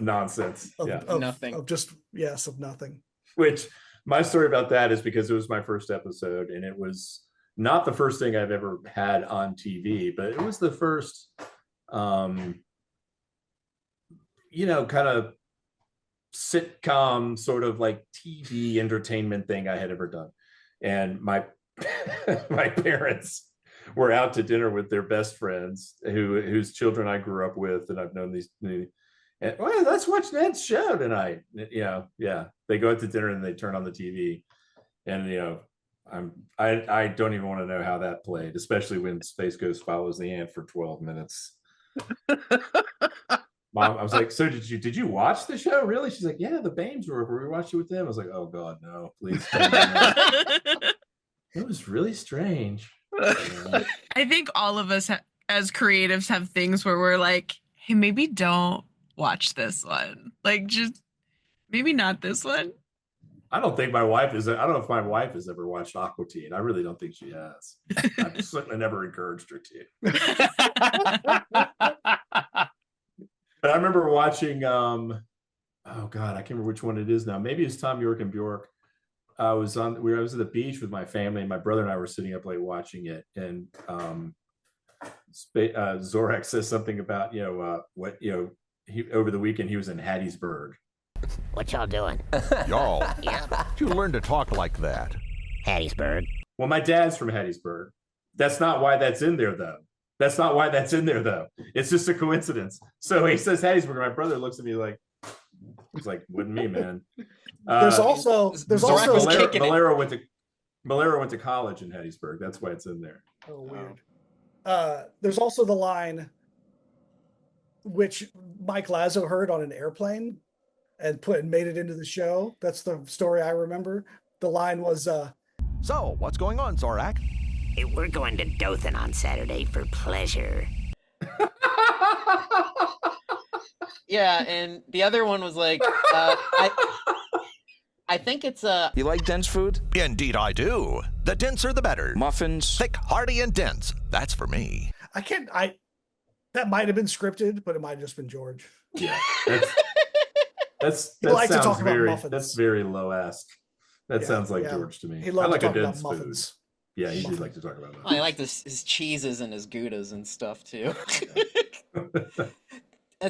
nonsense. Of nothing. Of nothing. Which my story about that is because it was my first episode and it was not the first thing I've ever had on TV, but it was the first, kind of sitcom sort of like TV entertainment thing I had ever done. And my parents were out to dinner with their best friends whose children I grew up with, and I've known these. And well, let's watch Ned's show tonight. Yeah. They go out to dinner and they turn on the TV, and I don't even want to know how that played, especially when Space Ghost follows the ant for 12 minutes. Mom, I was like, so did you watch the show? Really? She's like, yeah, the Bames were over. We watched it with them. I was like, oh God, no, please. It was really strange. I think all of us as creatives have things where we're like, hey, maybe don't watch this one. Like, just maybe not this one. I don't know if my wife has ever watched Aqua Teen. I really don't think she has. I've certainly never encouraged her to. But I remember watching, oh God, I can't remember which one it is now. Maybe it's Tom York and Bjork. I was at the beach with my family, and my brother and I were sitting up late watching it. And Zorak says something about, over the weekend he was in Hattiesburg. What y'all doing? Y'all, Yeah. you learn to talk like that. Hattiesburg. Well, my dad's from Hattiesburg. That's not why that's in there, though. It's just a coincidence. So he says Hattiesburg. My brother looks at me like, he's like, wouldn't me, man. There's also Valero went to college in Hattiesburg. That's why it's in there. Oh, weird. There's also the line which Mike Lazo heard on an airplane and made it into the show. That's the story I remember. The line was, So, what's going on, Zorak? We're going to Dothan on Saturday for pleasure. Yeah, and the other one was like, I think it's You like dense food? Indeed I do. The denser the better. Muffins? Thick, hearty, and dense. That's for me. that might have been scripted, but it might have just been George. Yeah, that like to sounds talk about very muffins. That's very low-esque. That sounds like George to me. He loves I like to a talk about dense muffins. food. Yeah, he did like to talk about that. I like his cheeses and his goudas and stuff too.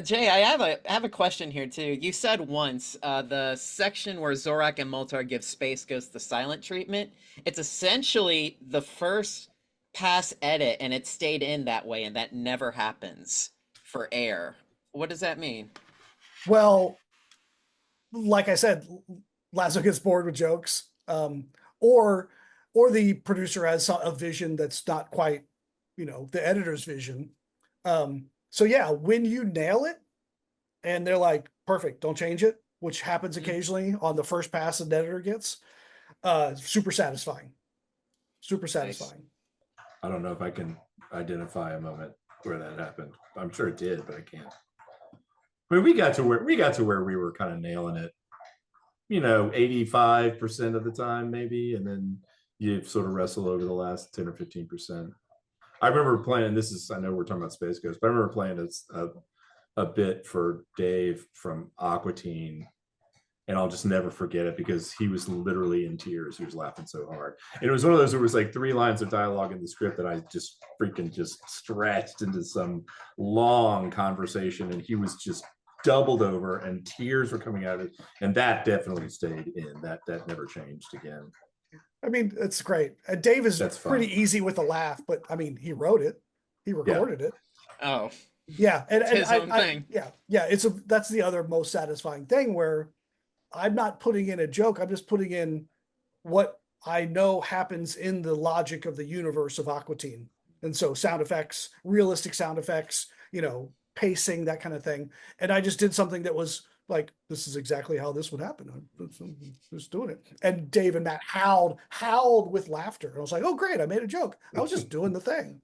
Jay, I have a question here too. You said once the section where Zorak and Moltar give Space Ghost the silent treatment. It's essentially the first pass edit, and it stayed in that way, and that never happens for air. What does that mean? Well, like I said, Lazo gets bored with jokes, or the producer has a vision that's not quite, the editor's vision. So yeah, when you nail it and they're like, perfect, don't change it, which happens occasionally on the first pass an editor gets, Super satisfying. Super satisfying. I don't know if I can identify a moment where that happened. I'm sure it did, but I can't. I mean, we got to where we were kind of nailing it, 85% of the time, maybe, and then you sort of wrestle over the last 10 or 15%. I remember playing, I know we're talking about Space Ghost, but I remember playing a bit for Dave from Aqua, and I'll just never forget it because he was literally in tears. He was laughing so hard. And it was one of those, there was like 3 lines of dialogue in the script that I just freaking just stretched into some long conversation, and he was just doubled over and tears were coming out of it. And that definitely stayed in. That never changed again. I mean, it's great. Dave is pretty easy with a laugh, but I mean, he wrote it. He recorded it. Oh. Yeah. And his own thing. Yeah. That's the other most satisfying thing, where I'm not putting in a joke. I'm just putting in what I know happens in the logic of the universe of Aqua Teen. And so sound effects, realistic sound effects, pacing, that kind of thing. And I just did something that was like, this is exactly how this would happen. I'm just doing it. And Dave and Matt howled with laughter. And I was like, oh, great. I made a joke. I was just doing the thing.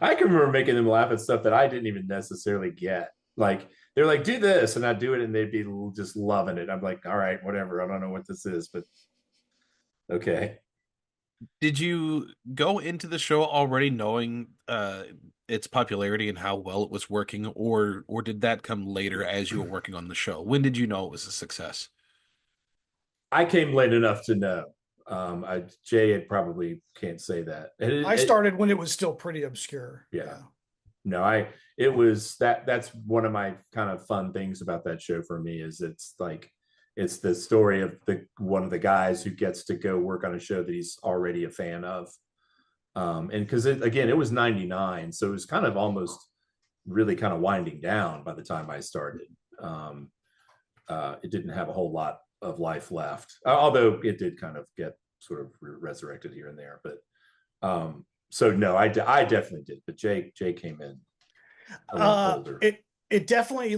I can remember making them laugh at stuff that I didn't even necessarily get. Like, they're like, do this, and I'd do it, and they'd be just loving it. I'm like, all right, whatever. I don't know what this is, but okay. Did you go into the show already knowing its popularity and how well it was working, or did that come later as you were working on the show? When did you know it was a success? I came late enough to know. Jay probably can't say that. I started when it was still pretty obscure. Yeah. No, it was that's one of my kind of fun things about that show for me, is it's the story of one of the guys who gets to go work on a show that he's already a fan of. And because it was 99, so it was kind of almost really kind of winding down by the time I started. It didn't have a whole lot of life left, although it did kind of get sort of resurrected here and there. But so no, I definitely did. But Jay came in a lot older. It definitely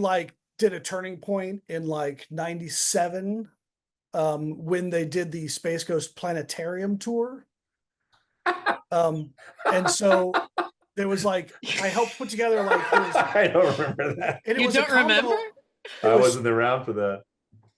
did a turning point in 97 when they did the Space Ghost Planetarium tour. And so there was I helped put together I don't remember that. You don't remember? I wasn't around for that.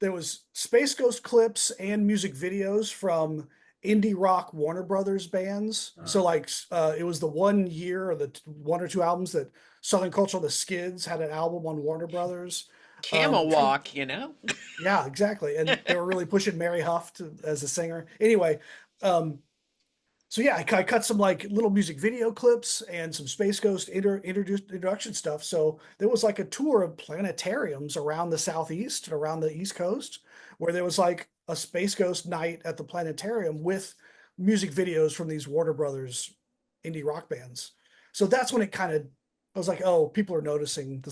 There was Space Ghost clips and music videos from indie rock Warner Brothers bands. So it was the 1 year or the 1 or 2 albums that Southern Culture, the Skids, had an album on Warner Brothers. Camel Walk, Yeah, exactly. And they were really pushing Mary Huff as a singer. Anyway, so yeah, I cut some little music video clips and some Space Ghost introduction stuff. So there was a tour of planetariums around the Southeast and around the East Coast, where there was a Space Ghost night at the planetarium with music videos from these Warner Brothers indie rock bands. So that's when I was like, oh, people are noticing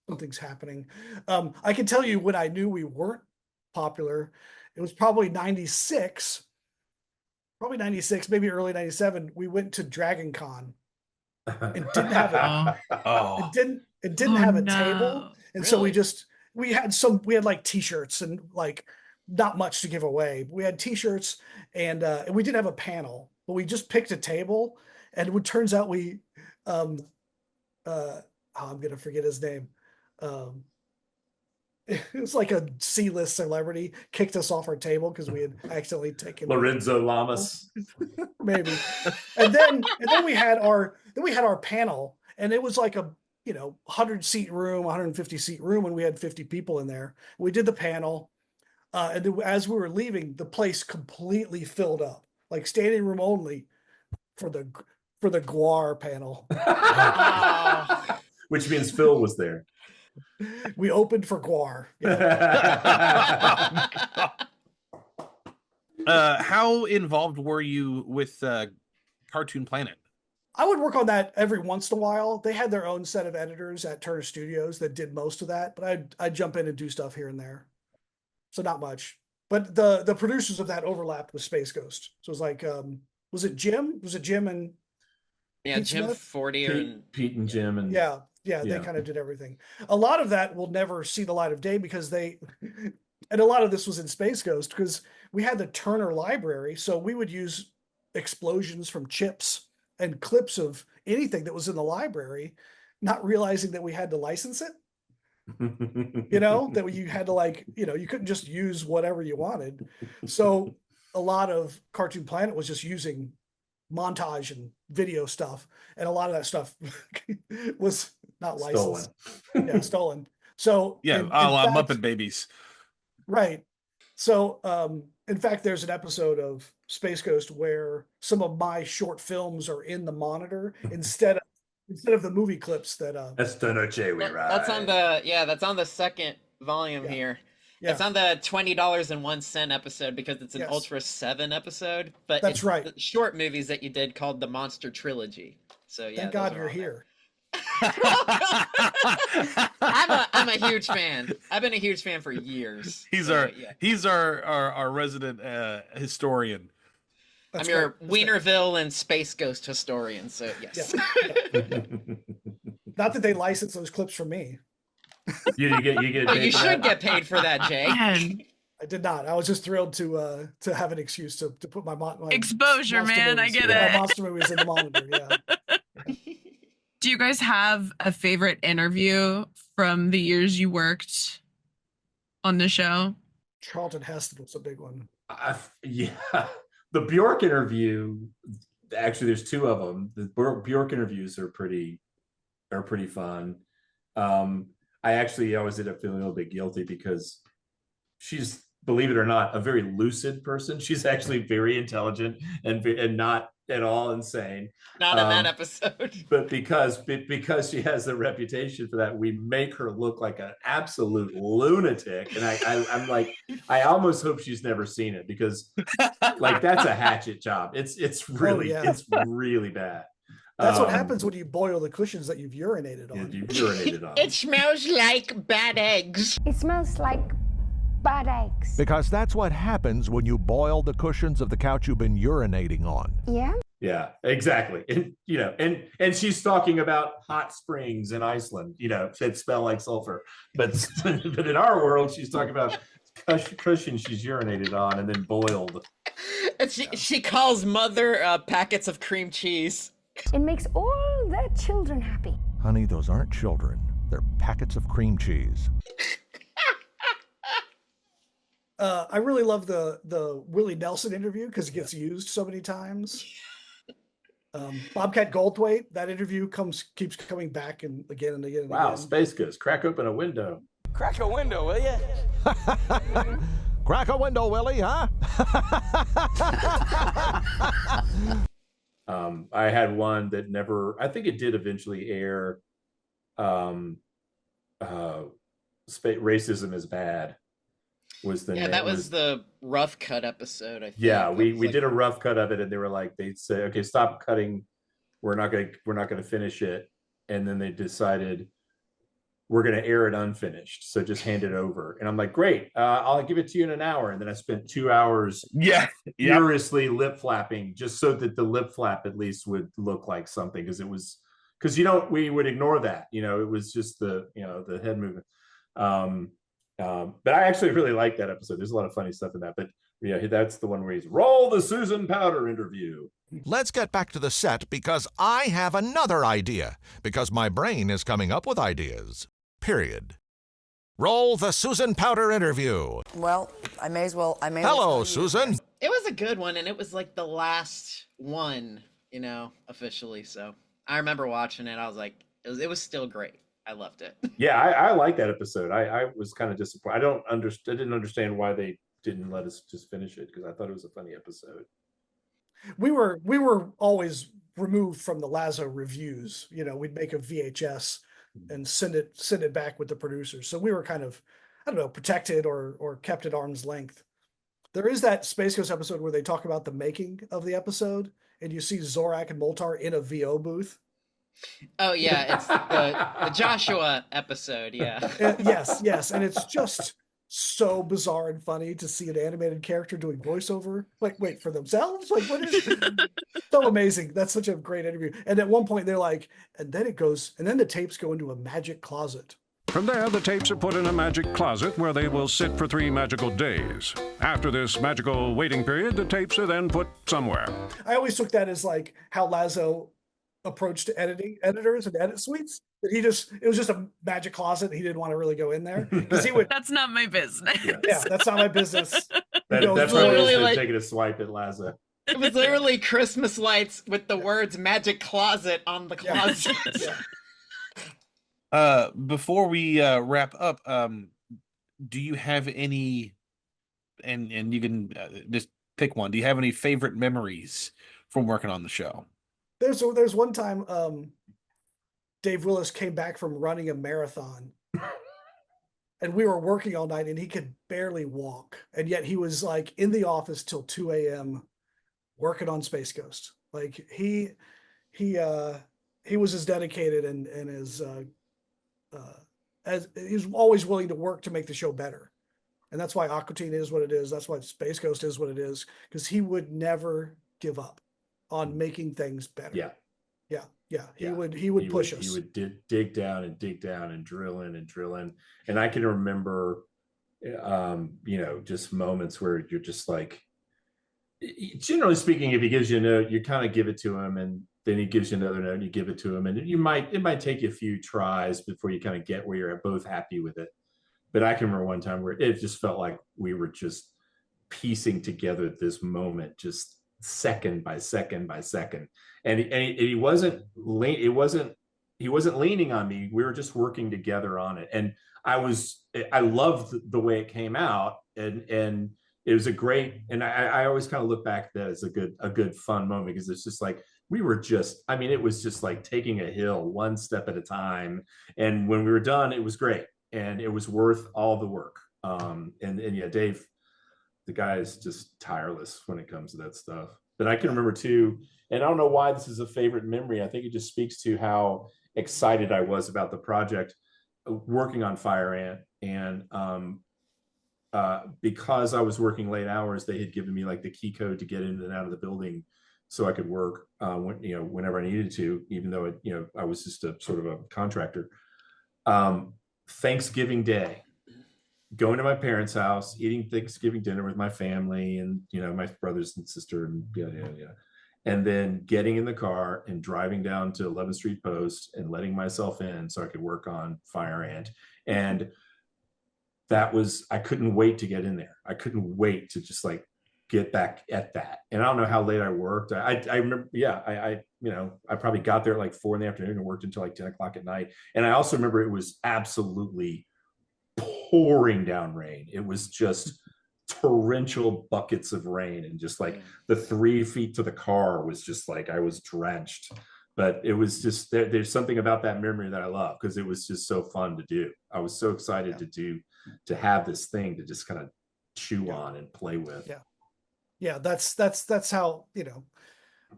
something's happening. I can tell you when I knew we weren't popular, it was probably 96, maybe early 97. We went to Dragon Con and didn't have it didn't have a table. And really? So we had t-shirts and not much to give away. We had t-shirts and we didn't have a panel, but we just picked a table. And it turns out I'm gonna forget his name. It was a C-list celebrity kicked us off our table because we had accidentally taken Lorenzo Lamas. Maybe. And then we had our panel, and it was a 100-seat room, 150-seat room, and we had 50 people in there. We did the panel, and then as we were leaving, the place completely filled up, standing room only for the Guar panel. Which means Phil was there. We opened for Guar. How involved were you with Cartoon Planet? I would work on that every once in a while. They had their own set of editors at Turner Studios that did most of that, but I'd jump in and do stuff here and there. So not much. But the producers of that overlapped with Space Ghost. So it was was it Jim? Was it Jim and Jim Smith? 40 Pete and Jim and yeah, they kind of did everything. A lot of that will never see the light of day because And a lot of this was in Space Ghost because we had the Turner library. So we would use explosions from chips and clips of anything that was in the library, not realizing that we had to license it. That you had to you couldn't just use whatever you wanted. So a lot of Cartoon Planet was just using montage and video stuff. And a lot of that stuff was not licensed. Yeah, stolen. So yeah, in a la fact, Muppet Babies. Right. So in fact, there's an episode of Space Ghost where some of my short films are in the monitor instead of the movie clips that Esta noche we ride. That's on the second volume here. Yeah. It's on the $20.01 episode because it's an Ultra 7 episode, but that's it's right. The short movies that you did called the Monster Trilogy. So yeah, thank God you're here. I'm a huge fan. I've been a huge fan for years. He's our resident historian. I'm your Wienerville and Space Ghost historian. So yes. Not that they license those clips from me. You get paid. You should get paid for that, Jay. I did not. I was just thrilled to have an excuse to put my exposure, man. Movies, I get it. My monster movies in the monitor. Yeah. Do you guys have a favorite interview from the years you worked on the show? Charlton Heston was a big one. The Bjork interview. Actually, there's two of them. The Bjork interviews are pretty fun. I always ended up feeling a little bit guilty because she's, believe it or not, a very lucid person. She's actually very intelligent and not at all insane. Not in that episode. But because she has the reputation for that, we make her look like an absolute lunatic. And I'm like, I almost hope she's never seen it because that's a hatchet job. It's really bad. That's what happens when you boil the cushions that you've urinated on. You've urinated on. It smells like bad eggs. It smells like bad eggs. Because that's what happens when you boil the cushions of the couch you've been urinating on. Yeah? Yeah, exactly. And and she's talking about hot springs in Iceland, that smell like sulfur. But in our world, she's talking about cushions she's urinated on and then boiled. And she calls mother packets of cream cheese. It makes all their children happy. Honey, those aren't children. They're packets of cream cheese. I really love the Willie Nelson interview because it gets used so many times. Bobcat Goldthwait, that interview keeps coming back and again and again. Wow, Space Ghost, crack open a window. Crack a window, will you? Crack a window, Willie, huh? I had one that never, I think it did eventually air. Racism is Bad was the name. That was the rough cut episode, I think. Yeah, we did a rough cut of it, and they were like, they'd say, okay, stop cutting, we're not gonna finish it. And then they decided we're gonna air it unfinished, so just hand it over. And I'm like, great, I'll give it to you in an hour. And then I spent 2 hours furiously lip flapping just so that the lip flap at least would look like something, because we would ignore that, it was just the head movement. But I actually really like that episode. There's a lot of funny stuff in that. But yeah, that's the one where he's roll the Susan Powder interview. Let's get back to the set because I have another idea. Because my brain is coming up with ideas. Period. Roll the Susan Powder interview. Well, I may as well. Hello, Susan. It was a good one, and it was like the last one, officially. So I remember watching it. I was like, it was still great. I loved it. Yeah, I like that episode. I was kind of disappointed. I didn't understand why they didn't let us just finish it, because I thought it was a funny episode. We were always removed from the Lazo reviews. We'd make a VHS and send it back with the producers. So we were kind of, I don't know, protected or kept at arm's length. There is that Space Ghost episode where they talk about the making of the episode, and you see Zorak and Moltar in a VO booth. Oh yeah, it's the Joshua episode. Yeah. Yes, and it's just so bizarre and funny to see an animated character doing voiceover. Wait for themselves. What is so amazing? That's such a great interview. And at one point they're like, and then the tapes go into a magic closet. From there, the tapes are put in a magic closet where they will sit for 3 magical days. After this magical waiting period, the tapes are then put somewhere. I always took that as like how Lazo approached editors and edit suites. That it was just a magic closet. And he didn't want to really go in there because he would. That's not my business. Yeah, that's not my business. That's literally like taking a swipe at Lazo. It was literally Christmas lights with the words "magic closet" on the closet. Yeah. Before we wrap up, do you have any, and you can just pick one, do you have any favorite memories from working on the show? There's one time Dave Willis came back from running a marathon and we were working all night and he could barely walk. And yet he was like in the office till 2 a.m. working on Space Ghost. Like he was as dedicated and as he's always willing to work to make the show better. And that's why Aqua Teen is what it is. That's why Space Ghost is what it is, because he would never give up on making things better. Yeah. He would push us. He would dig down and drill in. And I can remember, just moments where you're just like, generally speaking, if he gives you a note, you kind of give it to him, and then he gives you another note and you give it to him. And it might take you a few tries before you kind of get where you're both happy with it. But I can remember one time where it just felt like we were just piecing together this moment, just second by second by second. And he wasn't leaning on me. We were just working together on it. And I loved the way it came out. And it was a great, and I always kind of look back at that as a good fun moment, because it's just like, we were just, it was just like taking a hill one step at a time. And when we were done, it was great. And it was worth all the work. And yeah, Dave, the guy is just tireless when it comes to that stuff. But I can remember too, and I don't know why this is a favorite memory. I think it just speaks to how excited I was about the project, working on Fire Ant. And because I was working late hours, they had given me like the key code to get in and out of the building so I could work whenever I needed to, even though I was just a sort of a contractor. Thanksgiving Day, going to my parents' house, eating Thanksgiving dinner with my family and my brothers and sister and and then getting in the car and driving down to 11th Street Post and letting myself in so I could work on Fire Ant. And I couldn't wait to get in there. I couldn't wait to just like get back at that. And I don't know how late I worked. I remember, I probably got there at like 4 p.m. and worked until like 10 o'clock at night. And I also remember it was absolutely pouring down rain. It was just torrential buckets of rain, and just like the 3 feet to the car was just like, I was drenched. But it was just, there's something about that memory that I love, because it was just so fun to do. I was so excited to have this thing to just kind of chew on and play with. Yeah, that's how,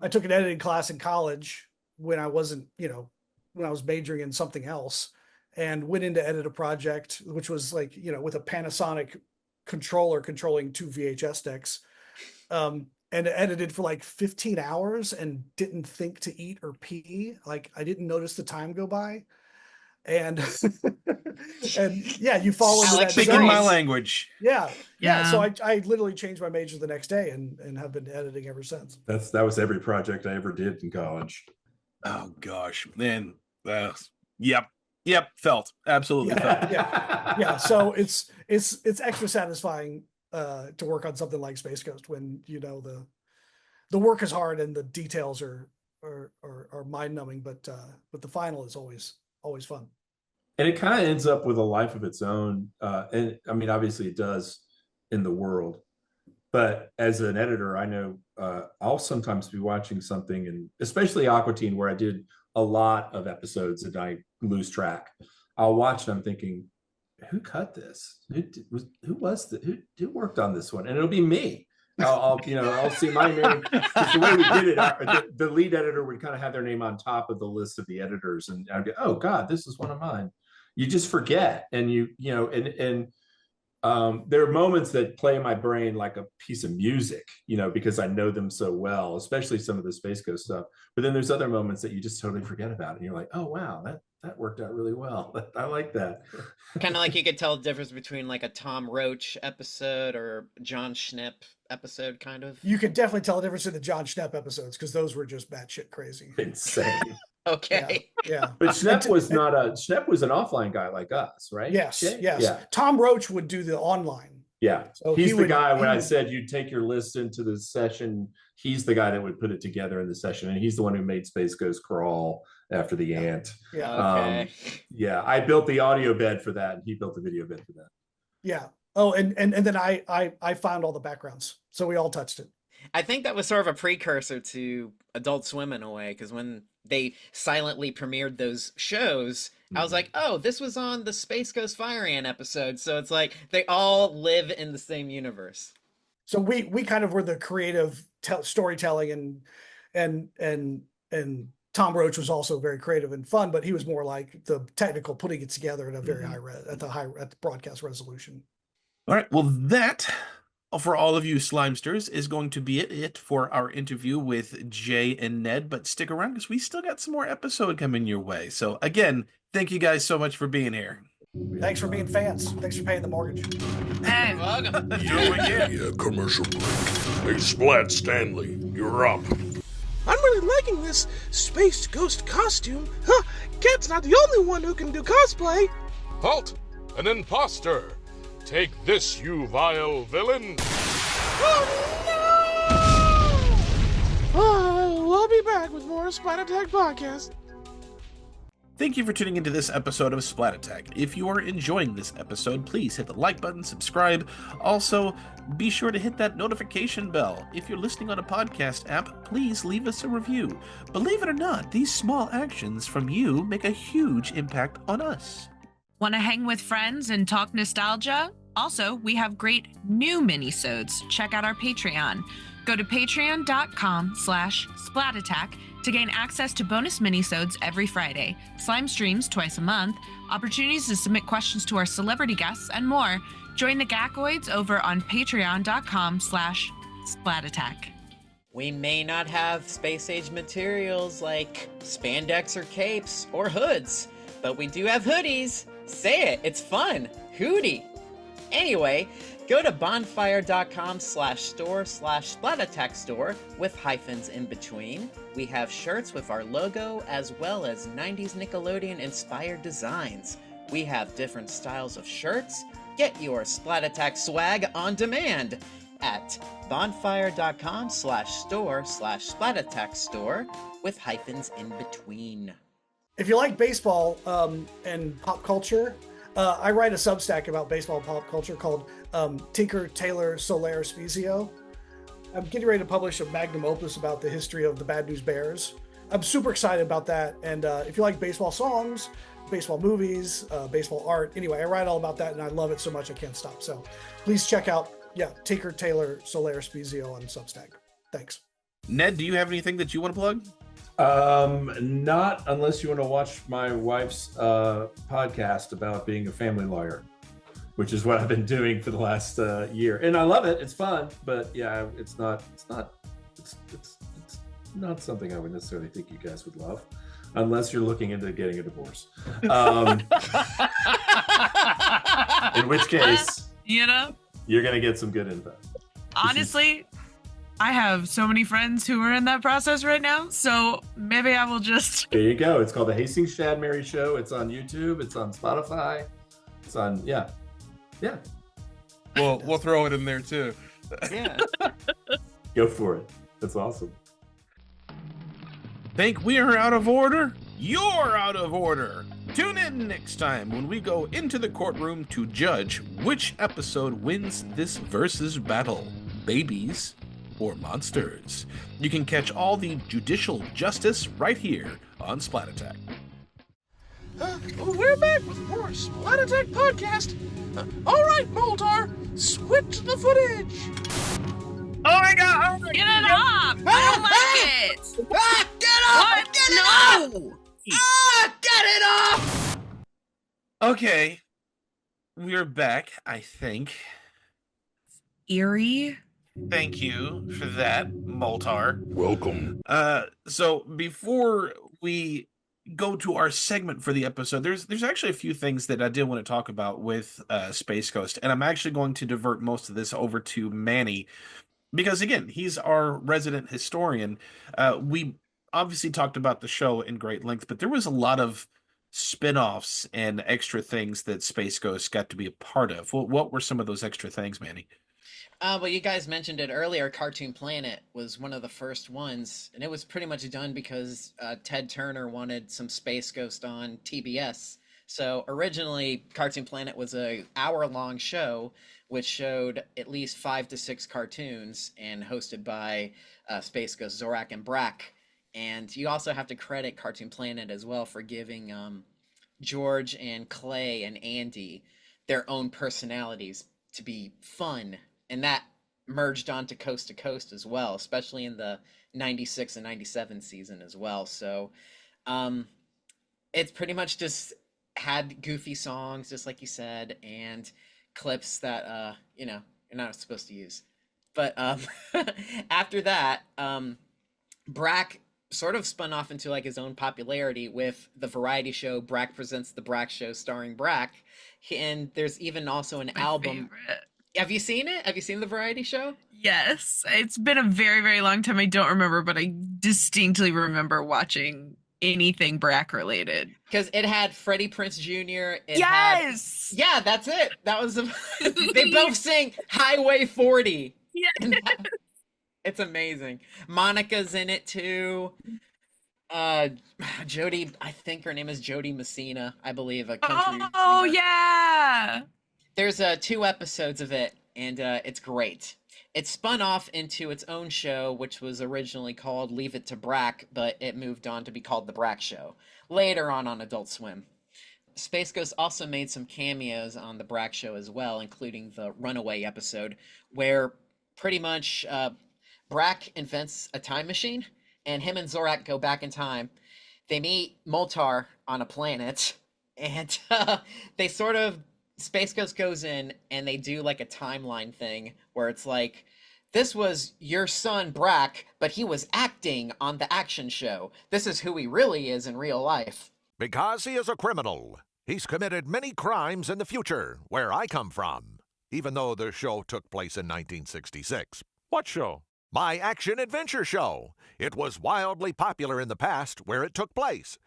I took an editing class in college when I wasn't, when I was majoring in something else, and went in to edit a project, which was like, with a Panasonic controller controlling 2 VHS decks, and edited for like 15 hours and didn't think to eat or pee. Like, I didn't notice the time go by. And and yeah, you follow that. Speaking my language. Yeah. So I literally changed my major the next day and have been editing ever since. That was every project I ever did in college. Oh gosh, man. Yep. Felt absolutely. Yeah. So it's extra satisfying to work on something like Space Ghost when the work is hard and the details are mind numbing, but the final is always fun. And it kind of ends up with a life of its own. And obviously it does in the world, but as an editor, I know I'll sometimes be watching something, and especially Aqua Teen, where I did a lot of episodes and I lose track. I'll watch and I'm thinking, who cut this? Who worked on this one? And it'll be me. I'll see my name. The way we did it, the lead editor would kind of have their name on top of the list of the editors, and I'd go, oh God, this is one of mine. You just forget, and there are moments that play in my brain like a piece of music, because I know them so well, especially some of the Space Ghost stuff. But then there's other moments that you just totally forget about, and you're like, oh wow, that worked out really well. I like that. Kind of like you could tell the difference between like a Tom Roach episode or John Schnepp episode, kind of. You could definitely tell the difference in the John Schnepp episodes because those were just batshit crazy. Insane. Okay. Yeah. But Schnepp was Schnepp was an offline guy like us, right? Yes. Jay? Yes. Yeah. Tom Roach would do the online. Yeah. So he's the guy when I said you take your list into the session, he's the guy that would put it together in the session. And he's the one who made Space Ghost crawl after the ant. Yeah. Okay. Yeah. I built the audio bed for that, and he built the video bed for that. Yeah. Oh, and then I found all the backgrounds. So we all touched it. I think that was sort of a precursor to Adult Swim in a way, because when they silently premiered those shows, I was like, oh, this was on the Space Ghost Fire Ant episode. So it's like they all live in the same universe. So we kind of were the creative storytelling, and Tom Roach was also very creative and fun, but he was more like the technical putting it together at a very at the broadcast resolution. All right. Well, that for all of you Slimesters is going to be it for our interview with Jay and Ned. But stick around because we still got some more episode coming your way. So again, thank you guys so much for being here. Thanks for being fans. Thanks for paying the mortgage. Hey. Welcome. Yeah, commercial break. Hey, Splat Stanley, you're up. I'm really liking this Space Ghost costume. Huh, Cat's not the only one who can do cosplay. Halt! An imposter! Take this, you vile villain! Oh, we'll be back with more Splat Attack Podcast. Thank you for tuning into this episode of Splat Attack. If you are enjoying this episode, please hit the like button, subscribe. Also, be sure to hit that notification bell. If you're listening on a podcast app, please leave us a review. Believe it or not, these small actions from you make a huge impact on us. Want to hang with friends and talk nostalgia? Also, we have great new minisodes. Check out our Patreon. Go to patreon.com/splatattack to gain access to bonus minisodes every Friday, slime streams twice a month, opportunities to submit questions to our celebrity guests, and more. Join the Gakoids over on patreon.com/splatattack. We may not have space age materials like spandex or capes or hoods, but we do have hoodies. Say it, it's fun. Hootie. Anyway, go to bonfire.com/store/splatattack store with hyphens in between. We have shirts with our logo as well as 90s Nickelodeon inspired designs. We have different styles of shirts. Get your Splat Attack swag on demand at bonfire.com/store/splatattack store with hyphens in between. If you like baseball and pop culture, I write a Substack about baseball and pop culture called Tinker, Tailor, Solaire, Spezio. I'm getting ready to publish a magnum opus about the history of the Bad News Bears. I'm super excited about that. And if you like baseball songs, baseball movies, baseball art, anyway, I write all about that and I love it so much I can't stop. So please check out, Tinker, Tailor, Solaire, Spezio on Substack. Thanks. Ned, do you have anything that you want to plug? Not unless you want to watch my wife's podcast about being a family lawyer, which is what I've been doing for the last year, and I love it. It's fun, but yeah, it's not something I would necessarily think you guys would love, unless you're looking into getting a divorce. In which case, you're gonna get some good info. Honestly, I have so many friends who are in that process right now, so maybe I will just... There you go. It's called the Hastings Shadmehry Show. It's on YouTube. It's on Spotify. It's on, yeah. We'll throw it in there too. Yeah. Go for it. That's awesome. Think we are out of order? You're out of order. Tune in next time when we go into the courtroom to judge which episode wins this versus battle. Babies or monsters. You can catch all the judicial justice right here on Splat Attack. We're back with more Splat Attack Podcast. All right, Moltar, switch the footage. Oh my God! Get it off! I don't like it! Get off! What? Get it No! off! Get it off! Okay. we're back, I think. Eerie. Thank you for that, Moltar. Welcome. So before we go to our segment for the episode, there's actually a few things that I did want to talk about with Space Ghost, and I'm actually going to divert most of this over to Manny because again, he's our resident historian. We obviously talked about the show in great length, but there was a lot of spin-offs and extra things that Space Ghost got to be a part of. What were some of those extra things, Manny? Well, you guys mentioned it earlier. Cartoon Planet was one of the first ones, and it was pretty much done because Ted Turner wanted some Space Ghost on TBS. So originally, Cartoon Planet was a hour-long show, which showed at least 5 to 6 cartoons, and hosted by Space Ghost, Zorak, and Brak. And you also have to credit Cartoon Planet as well for giving George and Clay and Andy their own personalities to be fun. And that merged onto Coast to Coast as well, especially in the 96 and 97 season as well. So it's pretty much just had goofy songs, just like you said, and clips that, you're not supposed to use. But after that, Brak sort of spun off into like his own popularity with the variety show Brak Presents the Brak Show starring Brak. And there's even also an album. Favorite. Have you seen it? Have you seen the variety show? Yes. It's been a very, very long time. I don't remember, but I distinctly remember watching anything Brak related. Because it had Freddie Prinze Jr. Yes! Yeah, that's it. That was they both sing Highway 40. Yeah. It's amazing. Monica's in it too. Jody, I think her name is Jody Messina, I believe. A country singer. Yeah. There's 2 episodes of it, and it's great. It spun off into its own show, which was originally called Leave It to Brak, but it moved on to be called The Brak Show, later on Adult Swim. Space Ghost also made some cameos on The Brak Show as well, including the Runaway episode, where pretty much Brak invents a time machine, and him and Zorak go back in time. They meet Moltar on a planet, and they sort of... Space Ghost goes in and they do like a timeline thing where it's like, this was your son Brak, but he was acting on the action show. This is who he really is in real life. Because he is a criminal. He's committed many crimes in the future, where I come from, even though the show took place in 1966. What show? My action-adventure show. It was wildly popular in the past, where it took place,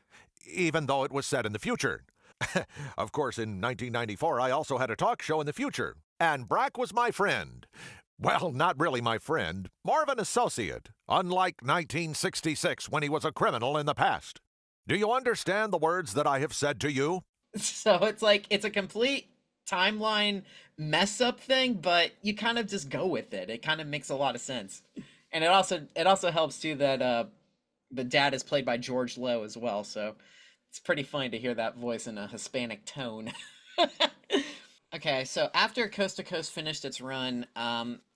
even though it was set in the future. Of course, in 1994, I also had a talk show in the future, and Brak was my friend. Well, not really my friend, more of an associate, unlike 1966 when he was a criminal in the past. Do you understand the words that I have said to you? So it's like, it's a complete timeline mess-up thing, but you kind of just go with it. It kind of makes a lot of sense. And it also helps, too, that the dad is played by George Lowe as well, so... It's pretty funny to hear that voice in a Hispanic tone. Okay, so after Coast to Coast finished its run,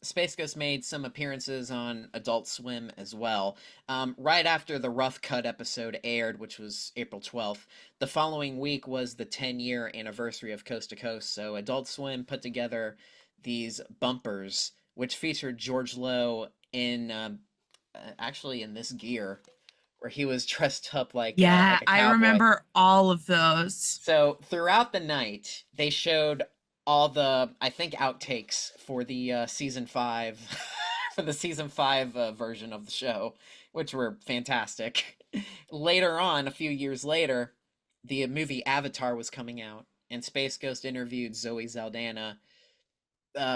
Space Ghost made some appearances on Adult Swim as well. Right after the Rough Cut episode aired, which was April 12th, the following week was the 10-year anniversary of Coast to Coast, so Adult Swim put together these bumpers, which featured George Lowe in, actually in this gear, where he was dressed up like like a cowboy. I remember all of those. So throughout the night, they showed all the, I think, outtakes for the season 5, for the season 5 version of the show, which were fantastic. Later on, a few years later, the movie Avatar was coming out, and Space Ghost interviewed Zoe Saldana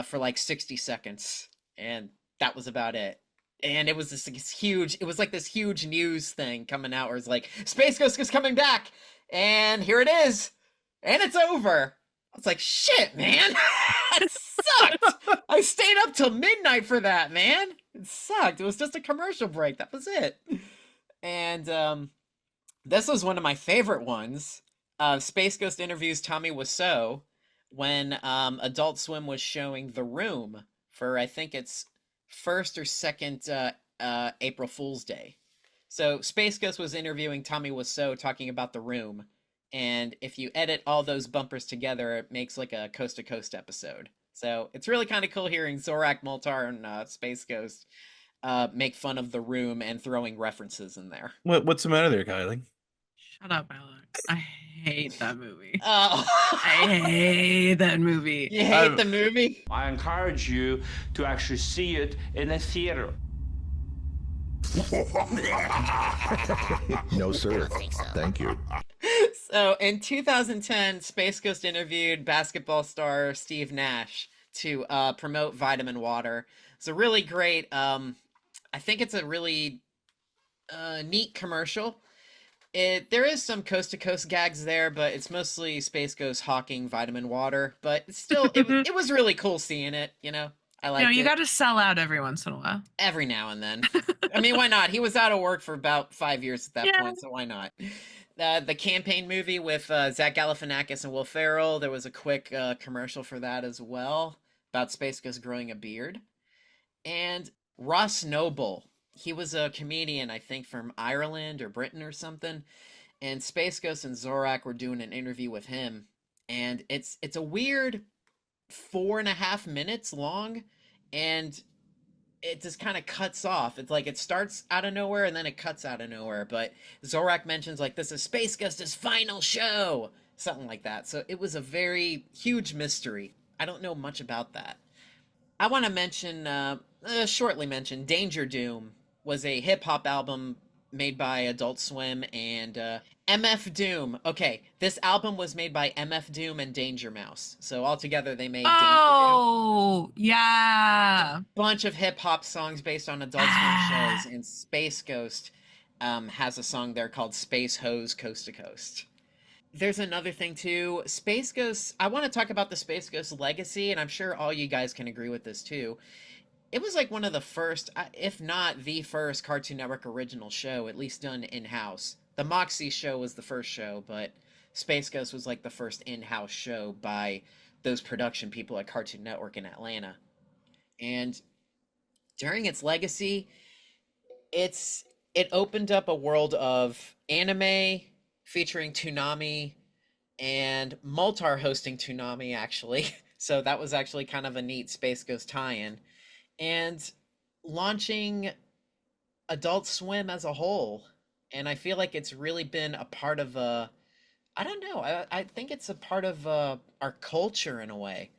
for like 60 seconds, and that was about it. And it was this huge, it was like this huge news thing coming out where it's like, Space Ghost is coming back, and here it is, and it's over. I was like, shit, man, it sucked. I stayed up till midnight for that, man. It sucked. It was just a commercial break. That was it. And this was one of my favorite ones. Space Ghost interviews Tommy Wiseau when Adult Swim was showing The Room for, I think it's first or second April Fool's Day. So Space Ghost was interviewing Tommy Wiseau talking about The Room, And if you edit all those bumpers together, it makes like a Coast to Coast episode. So it's really kind of cool hearing Zorak, Moltar, and Space Ghost make fun of the room and throwing references in there. What's the matter there, Kylie? Shut up, Alex. I hate that movie. Oh. I hate that movie. You hate the movie? I encourage you to actually see it in a theater. No, sir. Thank you. So in 2010, Space Ghost interviewed basketball star Steve Nash to promote vitamin water. It's a really great, I think it's a really neat commercial. There is some coast to coast gags there, but it's mostly Space Ghost hawking vitamin water. But still, it was really cool seeing it. You know, I like. You got to sell out every once in a while. Every now and then. I mean, why not? He was out of work for about 5 years at that point, so why not? The campaign movie with Zach Galifianakis and Will Ferrell. There was a quick commercial for that as well about Space Ghost growing a beard. And Ross Noble. He was a comedian, I think, from Ireland or Britain or something. And Space Ghost and Zorak were doing an interview with him. And it's a weird 4.5 minutes long. And it just kind of cuts off. It's like it starts out of nowhere and then it cuts out of nowhere. But Zorak mentions, like, this is Space Ghost's final show. Something like that. So it was a very huge mystery. I don't know much about that. I want to mention, shortly mention, Danger Doom was a hip-hop album made by Adult Swim and MF Doom. Okay, this album was made by MF Doom and Danger Mouse. So altogether they made Danger Doom. Oh, yeah. A bunch of hip-hop songs based on Adult Swim shows, and Space Ghost has a song there called Space Hose Coast to Coast. There's another thing too. Space Ghost, I want to talk about the Space Ghost legacy, and I'm sure all you guys can agree with this too. It was like one of the first, if not the first, Cartoon Network original show, at least done in-house. The Moxie show was the first show, but Space Ghost was like the first in-house show by those production people at Cartoon Network in Atlanta. And during its legacy, it opened up a world of anime featuring Toonami and Moltar hosting Toonami, actually. So that was actually kind of a neat Space Ghost tie-in. And launching Adult Swim as a whole. And I feel like it's really been a part of, I don't know, I think it's a part of our culture in a way.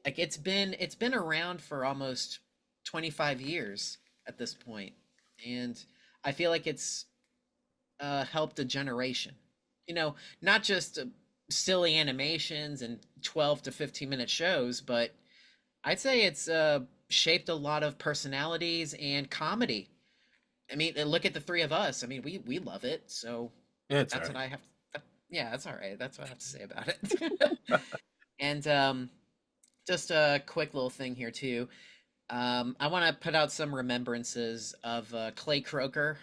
Like it's been around for almost 25 years at this point. And I feel like it's helped a generation. You know, not just silly animations and 12 to 15 minute shows, but I'd say it's shaped a lot of personalities and comedy. I mean, look at the three of us. I mean, we love it. So yeah, that's what I have. Yeah, that's all right. That's what I have to say about it. And just a quick little thing here too. I want to put out some remembrances of Clay Croker.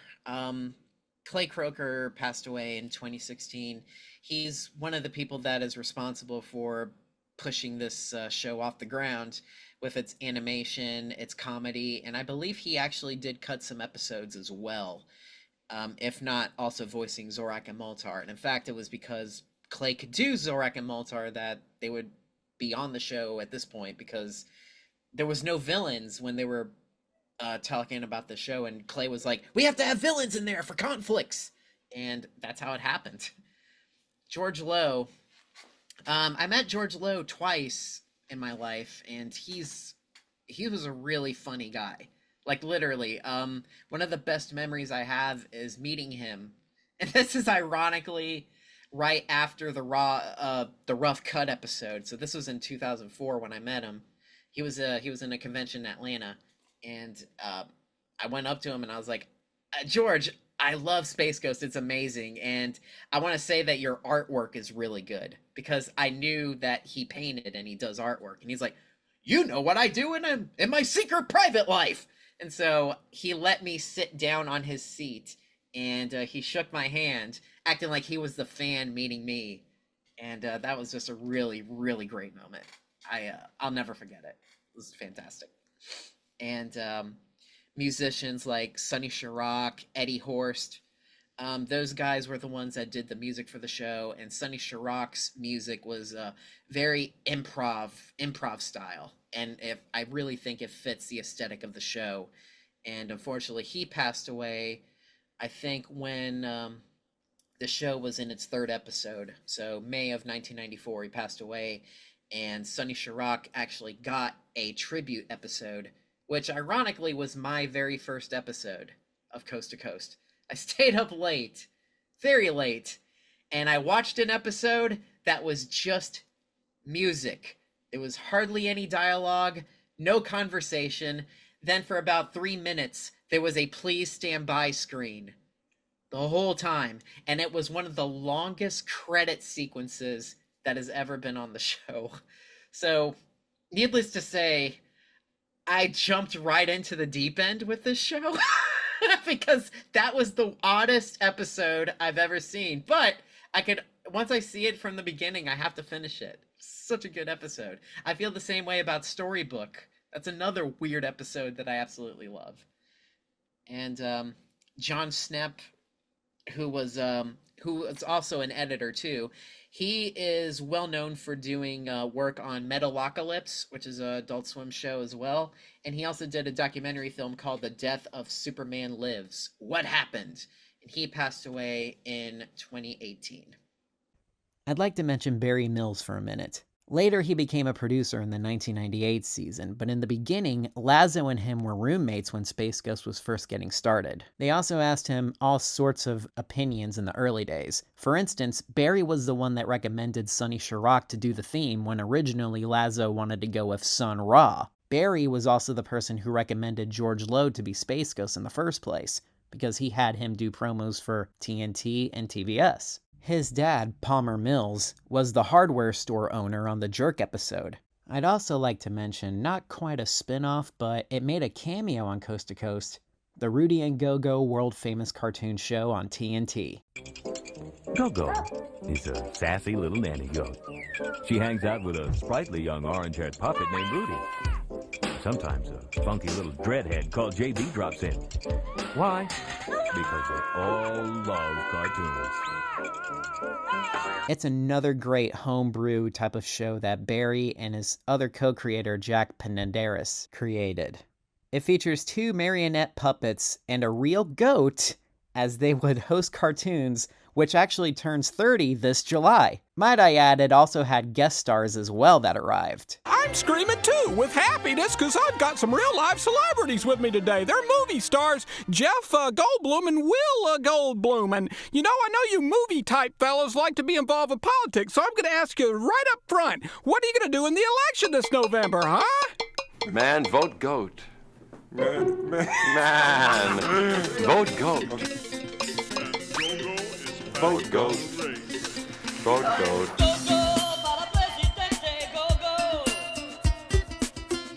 Clay Croker passed away in 2016. He's one of the people that is responsible for pushing this show off the ground with its animation, its comedy, and I believe he actually did cut some episodes as well, if not also voicing Zorak and Moltar. And in fact, it was because Clay could do Zorak and Moltar that they would be on the show at this point, because there was no villains when they were talking about the show, and Clay was like, we have to have villains in there for conflicts, and that's how it happened. George Lowe, I met George Lowe twice in my life, and he was a really funny guy. Like literally, one of the best memories I have is meeting him, and this is ironically right after the Rough Cut episode. So this was in 2004 when I met him. He was in a convention in Atlanta, and I went up to him and I was like, George, I love Space Ghost. It's amazing. And I want to say that your artwork is really good, because I knew that he painted and he does artwork. And he's like, you know what I do in my secret private life. And so he let me sit down on his seat, and he shook my hand, acting like he was the fan meeting me. And that was just a really, really great moment. I'll never forget it. It was fantastic. And musicians like Sonny Chirac, Eddie Horst, Those guys were the ones that did the music for the show, and Sonny Sharrock's music was very improv style, and I really think it fits the aesthetic of the show. And unfortunately, he passed away, I think, when the show was in its 3rd episode. So May of 1994, he passed away, and Sonny Sharrock actually got a tribute episode, which ironically was my very first episode of Coast to Coast. I stayed up late, very late, and I watched an episode that was just music. There was hardly any dialogue, no conversation. Then for about 3 minutes, there was a please stand by screen the whole time. And it was one of the longest credit sequences that has ever been on the show. So, needless to say, I jumped right into the deep end with this show. Because that was the oddest episode I've ever seen. But once I see it from the beginning, I have to finish it. Such a good episode. I feel the same way about Storybook. That's another weird episode that I absolutely love. And John Snepp, who was also an editor too, he is well known for doing work on Metalocalypse, which is an Adult Swim show as well. And he also did a documentary film called The Death of Superman Lives. What Happened? And he passed away in 2018. I'd like to mention Barry Mills for a minute. Later, he became a producer in the 1998 season, but in the beginning, Lazo and him were roommates when Space Ghost was first getting started. They also asked him all sorts of opinions in the early days. For instance, Barry was the one that recommended Sonny Sharrock to do the theme when originally Lazo wanted to go with Sun Ra. Barry was also the person who recommended George Loeb to be Space Ghost in the first place, because he had him do promos for TNT and TBS. His dad, Palmer Mills, was the hardware store owner on the Jerk episode. I'd also like to mention, not quite a spin-off, but it made a cameo on Coast to Coast, the Rudy and Go-Go world-famous cartoon show on TNT. Go-Go is a sassy little nanny goat. She hangs out with a sprightly young orange-haired puppet named Rudy. Sometimes a funky little dreadhead called JB drops in. Why? Because they all love cartoons. It's another great homebrew type of show that Barry and his other co-creator Jack Pendendaris created. It features 2 marionette puppets and a real goat as they would host cartoons, which actually turns 30 this July. Might I add, it also had guest stars as well that arrived. I'm screaming too with happiness because I've got some real life celebrities with me today. They're movie stars, Jeff Goldblum and Will Goldblum. And you know, I know you movie type fellas like to be involved with politics, so I'm going to ask you right up front, what are you going to do in the election this November, huh? Man, vote goat. Man. Vote goat. Vote goat. Vote goat.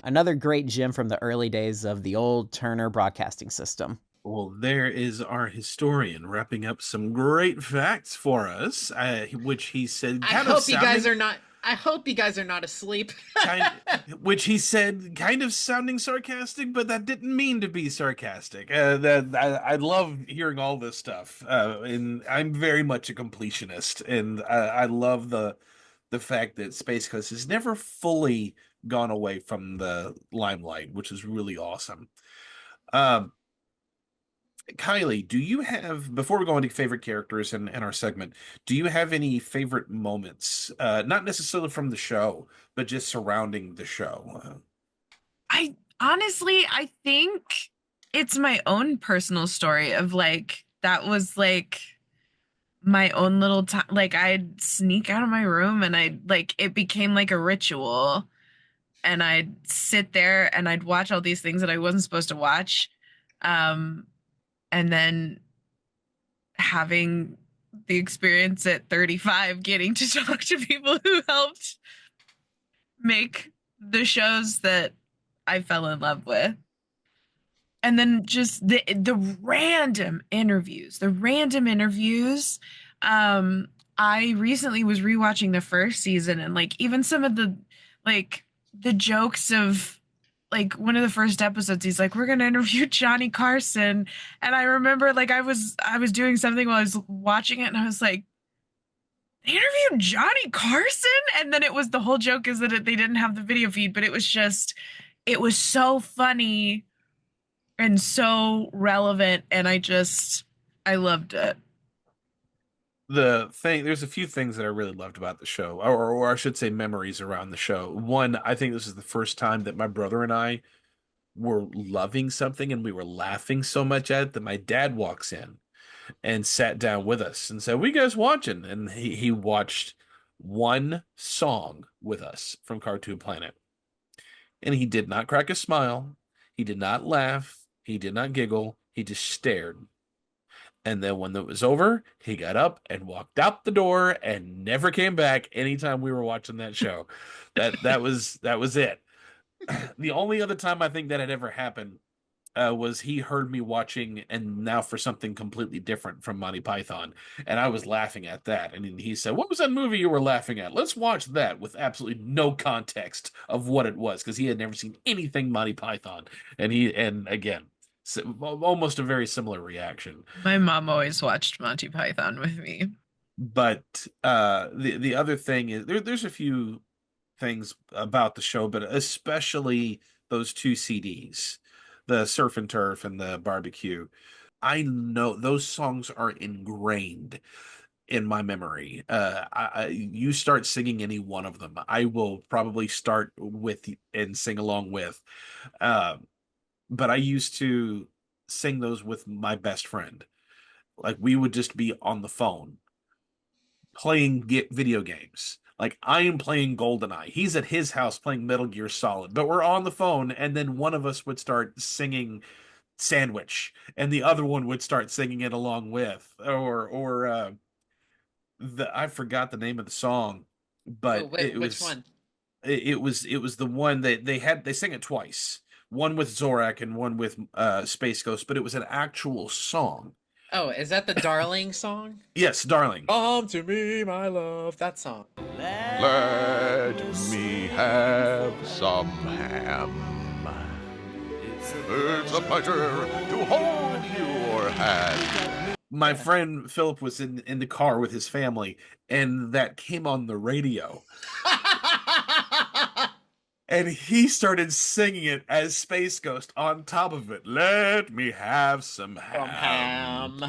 Another great gem from the early days of the old Turner broadcasting system. Well, there is our historian wrapping up some great facts for us, which he said. I hope you guys are not asleep. Which he said, kind of sounding sarcastic, but that didn't mean to be sarcastic. I love hearing all this stuff, and I'm very much a completionist, and I love the fact that Space Coast has never fully gone away from the limelight, which is really awesome. Kylie, do you have, before we go into favorite characters in our segment, do you have any favorite moments, not necessarily from the show, but just surrounding the show? I think it's my own personal story of like, that was like my own little time. Like I'd sneak out of my room and it became like a ritual, and I'd sit there and I'd watch all these things that I wasn't supposed to watch. And then having the experience at 35, getting to talk to people who helped make the shows that I fell in love with. And then just the random interviews. I recently was rewatching the first season, and like even some of the jokes of like one of the first episodes, he's like, we're going to interview Johnny Carson. And I remember like I was doing something while I was watching it and I was like, they interviewed Johnny Carson? And then it was the whole joke is that they didn't have the video feed, but it was so funny and so relevant. And I loved it. There's a few things that I really loved about the show, or I should say memories around the show. One, I think this is the first time that my brother and I were loving something and we were laughing so much at it that my dad walks in and sat down with us and said, "What are you guys watching?" And he watched one song with us from Cartoon Planet. And he did not crack a smile. He did not laugh. He did not giggle. He just stared. And then when it was over, he got up and walked out the door and never came back anytime we were watching that show. That was it. The only other time I think that had ever happened was he heard me watching and now for something completely different from Monty Python. And I was laughing at that. And he said, "What was that movie you were laughing at? Let's watch that," with absolutely no context of what it was, because he had never seen anything Monty Python. And again, almost a very similar reaction. My mom always watched Monty Python with me. But the other thing is there's a few things about the show, but especially those two CDs, the Surf and Turf and the Barbecue. I know those songs are ingrained in my memory. You start singing any one of them, I will probably start with and sing along with. But I used to sing those with my best friend. Like we would just be on the phone playing video games. Like I am playing GoldenEye. He's at his house playing Metal Gear Solid, but we're on the phone, and then one of us would start singing Sandwich, and the other one would start singing it along with, or I forgot the name of the song, but which one? It was the one that they sang it twice. One with Zorak and one with Space Ghost, but it was an actual song. Oh, is that the Darling song? Yes, Darling. Come to me, my love. That song. Let me have some ham. It's a pleasure to hold your hand. My friend Philip was in the car with his family, and that came on the radio. And he started singing it as Space Ghost on top of it. Let me have some ham.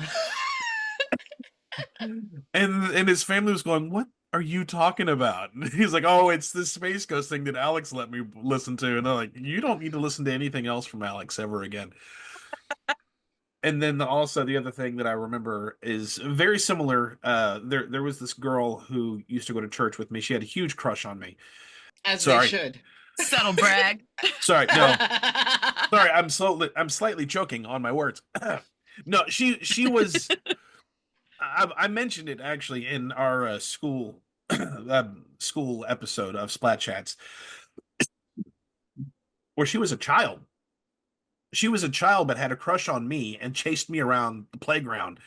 And his family was going, "What are you talking about?" And he's like, "Oh, it's the Space Ghost thing that Alex let me listen to." And they're like, "You don't need to listen to anything else from Alex ever again." And then also the other thing that I remember is very similar. There was this girl who used to go to church with me. She had a huge crush on me. As they should. Subtle brag. Sorry, no. Sorry, I'm slightly choking on my words. No, she was. I mentioned it actually in our school episode of Splat Chats, where she was a child. She was a child, but had a crush on me and chased me around the playground.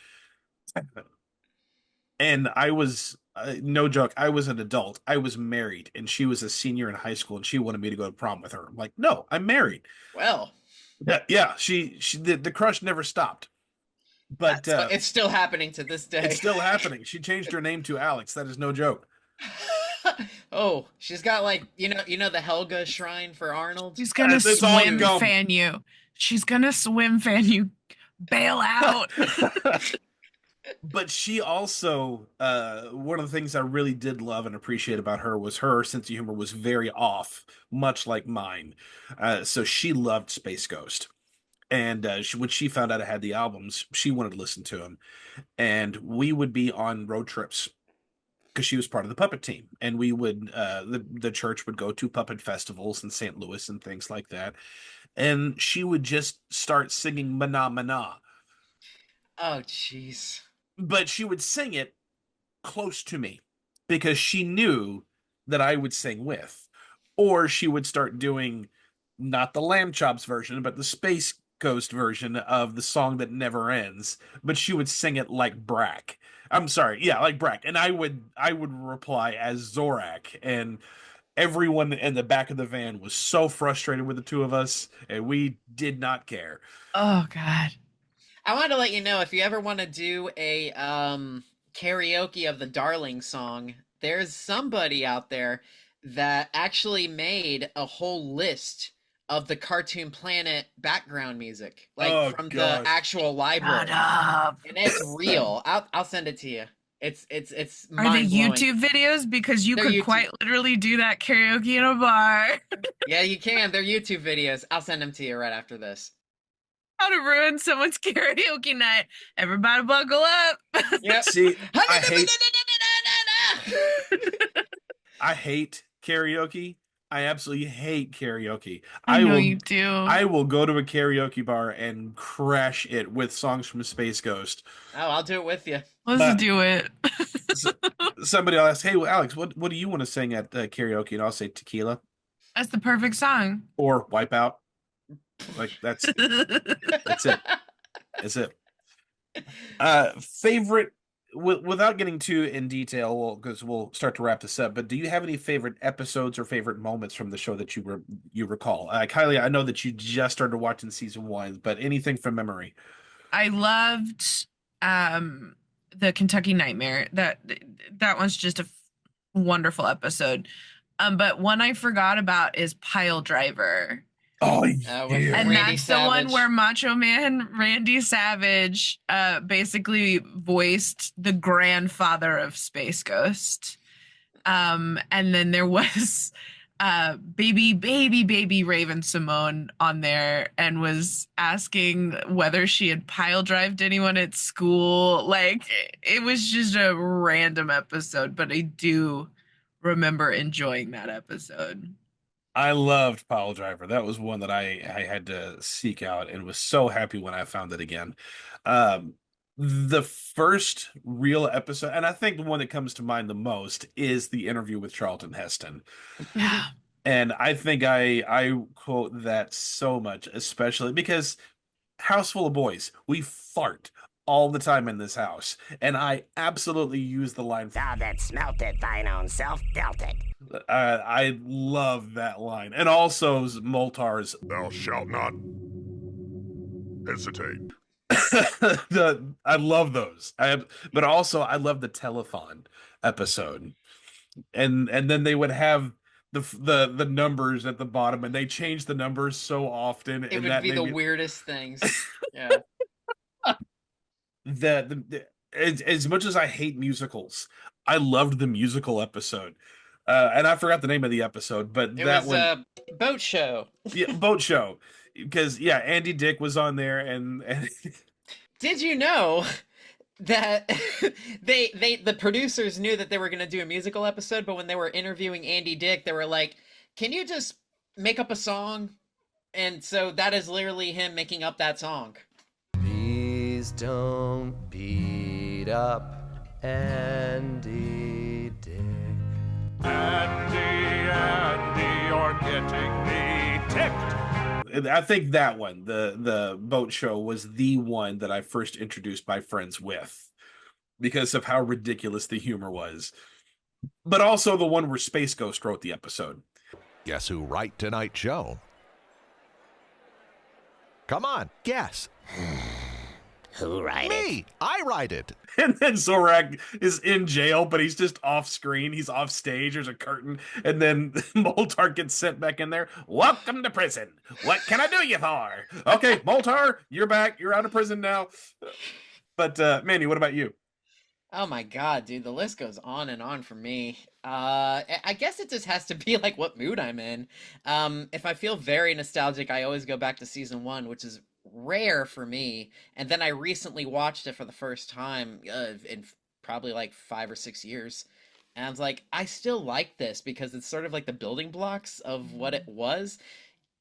And I was, no joke, I was an adult. I was married, and she was a senior in high school, and she wanted me to go to prom with her. I'm like, no, I'm married. Well. Yeah. The crush never stopped. But it's still happening to this day. It's still happening. She changed her name to Alex. That is no joke. Oh, she's got like you know the Helga shrine for Arnold. She's gonna swim fan you. She's gonna swim fan you. Bail out. But she also, one of the things I really did love and appreciate about her was her sense of humor was very off, much like mine. So she loved Space Ghost. And when she found out I had the albums, she wanted to listen to them. And we would be on road trips because she was part of the puppet team. And we would, the church would go to puppet festivals in St. Louis and things like that. And she would just start singing Mana Mana. Oh, jeez. But she would sing it close to me because she knew that I would sing with. Or she would start doing not the Lamb Chops version, but the Space Ghost version of the song that never ends. But she would sing it like Brak. I'm sorry, yeah, like Brak. And I would reply as Zorak. And everyone in the back of the van was so frustrated with the two of us, and we did not care. Oh God. I wanted to let you know, if you ever want to do a karaoke of the Darling song, there's somebody out there that actually made a whole list of the Cartoon Planet background music, like from the actual library. Shut up. And it's real. I'll send it to you. It's Are they mind-blowing. YouTube videos? Because you They're could YouTube. quite literally do that karaoke in a bar. Yeah, you can. They're YouTube videos. I'll send them to you right after this. How to ruin someone's karaoke night. Everybody buckle up. Yep. See, I hate karaoke. I absolutely hate karaoke. I know you do. I will go to a karaoke bar and crash it with songs from Space Ghost. Oh, I'll do it with you. Let's do it. Somebody will ask, "Hey, Alex, what do you want to sing at karaoke?" And I'll say tequila That's the perfect song. or Wipeout. Like that's it. That's it. Favorite, without getting too in detail, because we'll start to wrap this up. But do you have any favorite episodes or favorite moments from the show that you recall? Kylie, I know that you just started watching season 1, but anything from memory? I loved the Kentucky Nightmare. That one's just a wonderful episode. But one I forgot about is Pile Driver. Oh, And Randy that's the one Savage. where Macho Man Randy Savage basically voiced the grandfather of Space Ghost. And then there was baby Raven Simone on there and was asking whether she had pile drived anyone at school. Like, it was just a random episode, but I do remember enjoying that episode. I loved Pile Driver. That was one that I had to seek out and was so happy when I found it again. The first real episode, and I think the one that comes to mind the most, is the interview with Charlton Heston. Yeah. And I think I quote that so much, especially because house full of boys, we fart all the time in this house. And I absolutely use the line, "Thou that smelt it, thine own self dealt it." I love that line. And also Moltar's, "Thou shalt not hesitate." I love those. But also I love the telethon episode. And then they would have the numbers at the bottom, and they change the numbers so often. It and would that be the made me- weirdest things. Yeah. As much as I hate musicals, I loved the musical episode. And I forgot the name of the episode, but It that was one, a boat show. yeah, Boat Show, because Andy Dick was on there, and Did you know that the producers knew that they were going to do a musical episode, but when they were interviewing Andy Dick, they were like, "Can you just make up a song?" And so that is literally him making up that song. Please don't beat up Andy Dick. Andy, you're getting me ticked. I think that one, the Boat Show, was the one that I first introduced my friends with because of how ridiculous the humor was. But also the one where Space Ghost wrote the episode. Guess who write tonight's show? Come on, guess. Who write Me. I write it. And then Zorak is in jail, but he's just off screen. He's off stage. There's a curtain. And then Moltar gets sent back in there. "Welcome to prison. What can I do you for?" "Okay, Moltar, you're back. You're out of prison now." But Manny, what about you? Oh my god, dude, the list goes on and on for me. I guess it just has to be like what mood I'm in. If I feel very nostalgic, I always go back to season 1, which is rare for me. And then I recently watched it for the first time in probably like 5 or 6 years. And I was like, I still like this because it's sort of like the building blocks of what it was.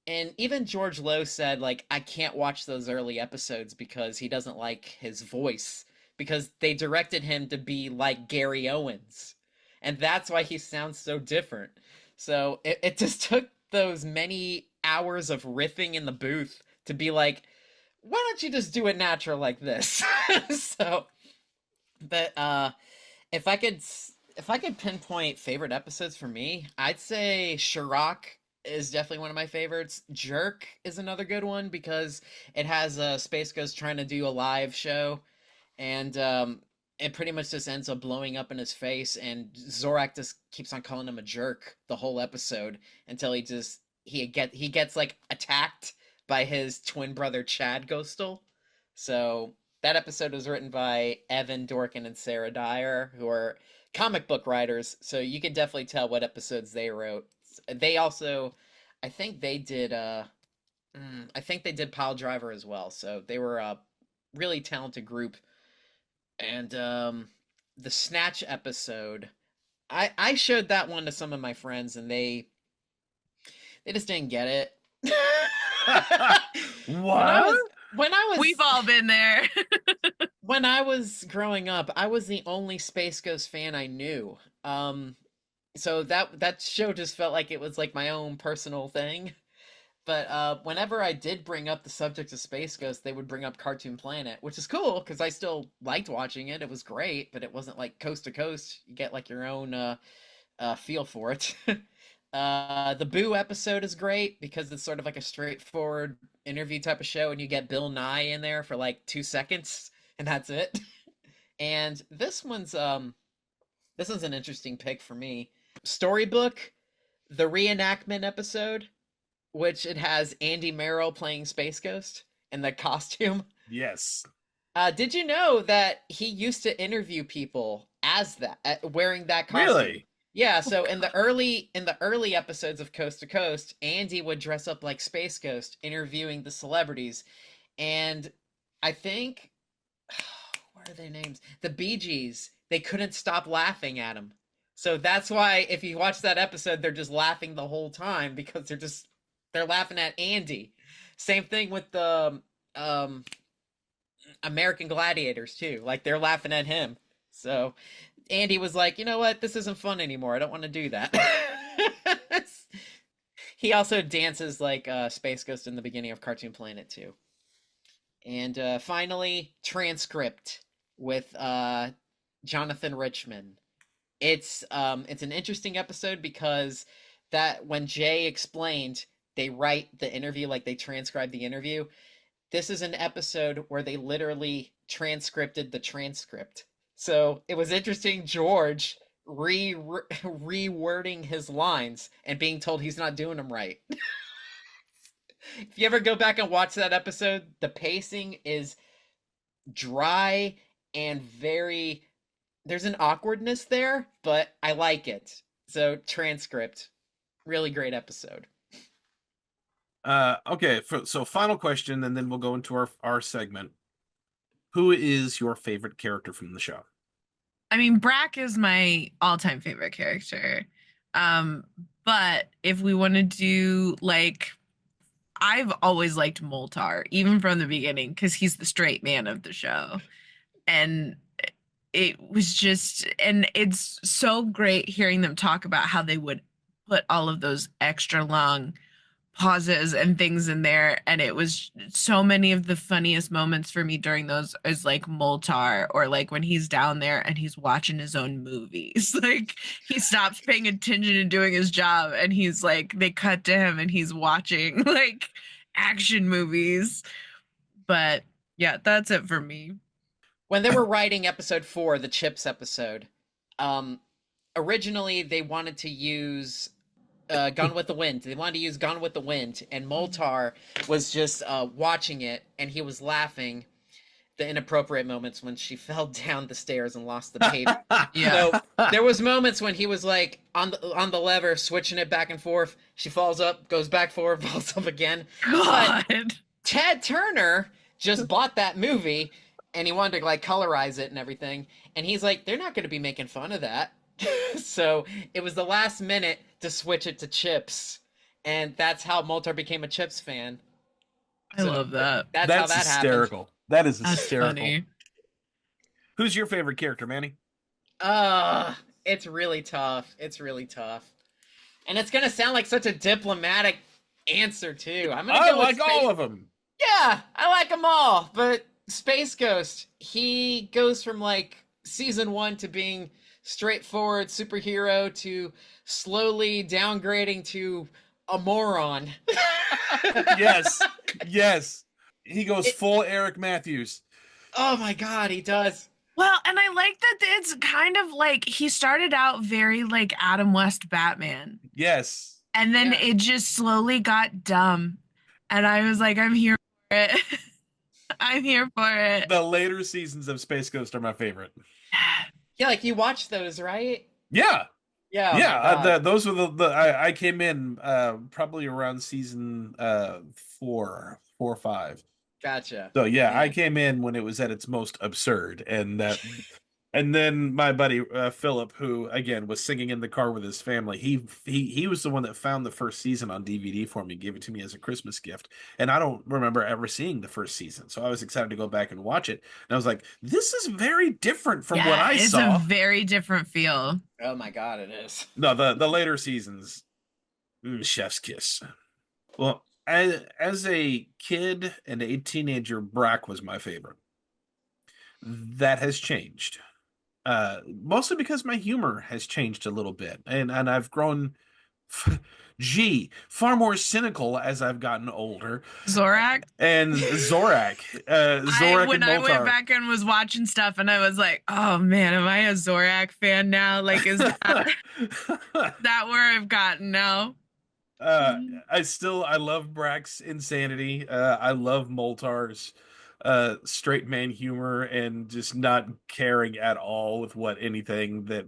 And even George Lowe said, like, I can't watch those early episodes because he doesn't like his voice, because they directed him to be like Gary Owens. And that's why he sounds so different. So it just took those many hours of riffing in the booth to be like, why don't you just do it natural like this? So, but if I could If I could pinpoint favorite episodes for me, I'd say Chirac is definitely one of my favorites. Jerk is another good one because it has Space Ghost trying to do a live show, and it pretty much just ends up blowing up in his face, and Zorak just keeps on calling him a jerk the whole episode until he gets like attacked by his twin brother Chad Ghostal. So that episode was written by Evan Dorkin and Sarah Dyer, who are comic book writers, so you can definitely tell what episodes they wrote. They also, I think they did Pile Driver as well, so they were a really talented group. And the Snatch episode, I showed that one to some of my friends, and they just didn't get it. What? We've all been there. When I was growing up, I was the only Space Ghost fan I knew. So that show just felt like it was like my own personal thing. But whenever I did bring up the subject of Space Ghost, they would bring up Cartoon Planet, which is cool because I still liked watching it. It was great, but it wasn't like coast to coast. You get like your own feel for it. The Boo episode is great because it's sort of like a straightforward interview type of show, and you get Bill Nye in there for like 2 seconds, and that's it. And this one's an interesting pick for me. Storybook, the reenactment episode, which it has Andy Merrill playing Space Ghost in the costume. Yes. Did you know that he used to interview people as that, wearing that costume? Really? Yeah, so in the early episodes of Coast to Coast, Andy would dress up like Space Ghost, interviewing the celebrities, and I think, what are their names? The Bee Gees. They couldn't stop laughing at him, so that's why if you watch that episode, they're just laughing the whole time because they're laughing at Andy. Same thing with the American Gladiators too. Like they're laughing at him. So Andy was like, you know what? This isn't fun anymore. I don't want to do that. He also dances like Space Ghost in the beginning of Cartoon Planet too. And finally, Transcript with Jonathan Richman. It's an interesting episode because that when Jay explained, they write the interview, like they transcribe the interview. This is an episode where they literally transcripted the transcript. So it was interesting, George rewording his lines and being told he's not doing them right. If you ever go back and watch that episode, the pacing is dry and there's an awkwardness there, but I like it. So Transcript, really great episode. Okay, so final question, and then we'll go into our segment. Who is your favorite character from the show? I mean, Brak is my all-time favorite character. But if we want to do like, I've always liked Moltar, even from the beginning, because he's the straight man of the show. And it was just, and it's so great hearing them talk about how they would put all of those extra long pauses and things in there, and it was so many of the funniest moments for me during those is like Moltar, or like when he's down there and he's watching his own movies. Like he stops paying attention and doing his job, and he's like, they cut to him and he's watching like action movies. But yeah, that's it for me. When they were writing episode 4, the Chips episode, originally they wanted to use Gone with the Wind. They wanted to use Gone with the Wind, and Moltar was just watching it, and he was laughing the inappropriate moments when she fell down the stairs and lost the paper. Yeah. So there was moments when he was like on the lever, switching it back and forth. She falls up, goes back forward, falls up again. God. But Ted Turner just bought that movie, and he wanted to like colorize it and everything. And he's like, they're not going to be making fun of that. So it was the last minute to switch it to Chips, and that's how Moltar became a Chips fan. I love that. That's how that hysterical. happened. That is That's hysterical. funny. Who's your favorite character, Manny? It's really tough. It's really tough. And it's going to sound like such a diplomatic answer, too. I'm going to go with all of them. Yeah, I like them all. But Space Ghost, he goes from like season 1 to being straightforward superhero to slowly downgrading to a moron. Yes. He goes full Eric Matthews. Oh my God, he does. Well, and I like that it's kind of like he started out very like Adam West Batman. Yes. And then it just slowly got dumb. And I was like, I'm here for it. I'm here for it. The later seasons of Space Ghost are my favorite. Yeah, like you watched those, right? Yeah. Yeah. Yeah. Those were the I came in probably around season 4 or 5. Gotcha. So yeah, I came in when it was at its most absurd, and then my buddy Philip, who again was singing in the car with his family, he was the one that found the first season on DVD for me, gave it to me as a Christmas gift, and I don't remember ever seeing the first season, so I was excited to go back and watch it, and I was like, this is very different from what I saw. It's a very different feel. Oh my God, it is. No, the later seasons, chef's kiss. Well, as a kid and a teenager, Brak was my favorite. That has changed. Mostly because my humor has changed a little bit. And I've grown, far more cynical as I've gotten older. Zorak? And Zorak. Zorak when and I Moltar. went back and was watching stuff and I was like, oh man, am I a Zorak fan now? Like, is that where I've gotten now? I love Brak's insanity. I love Moltar's straight man humor and just not caring at all with what anything that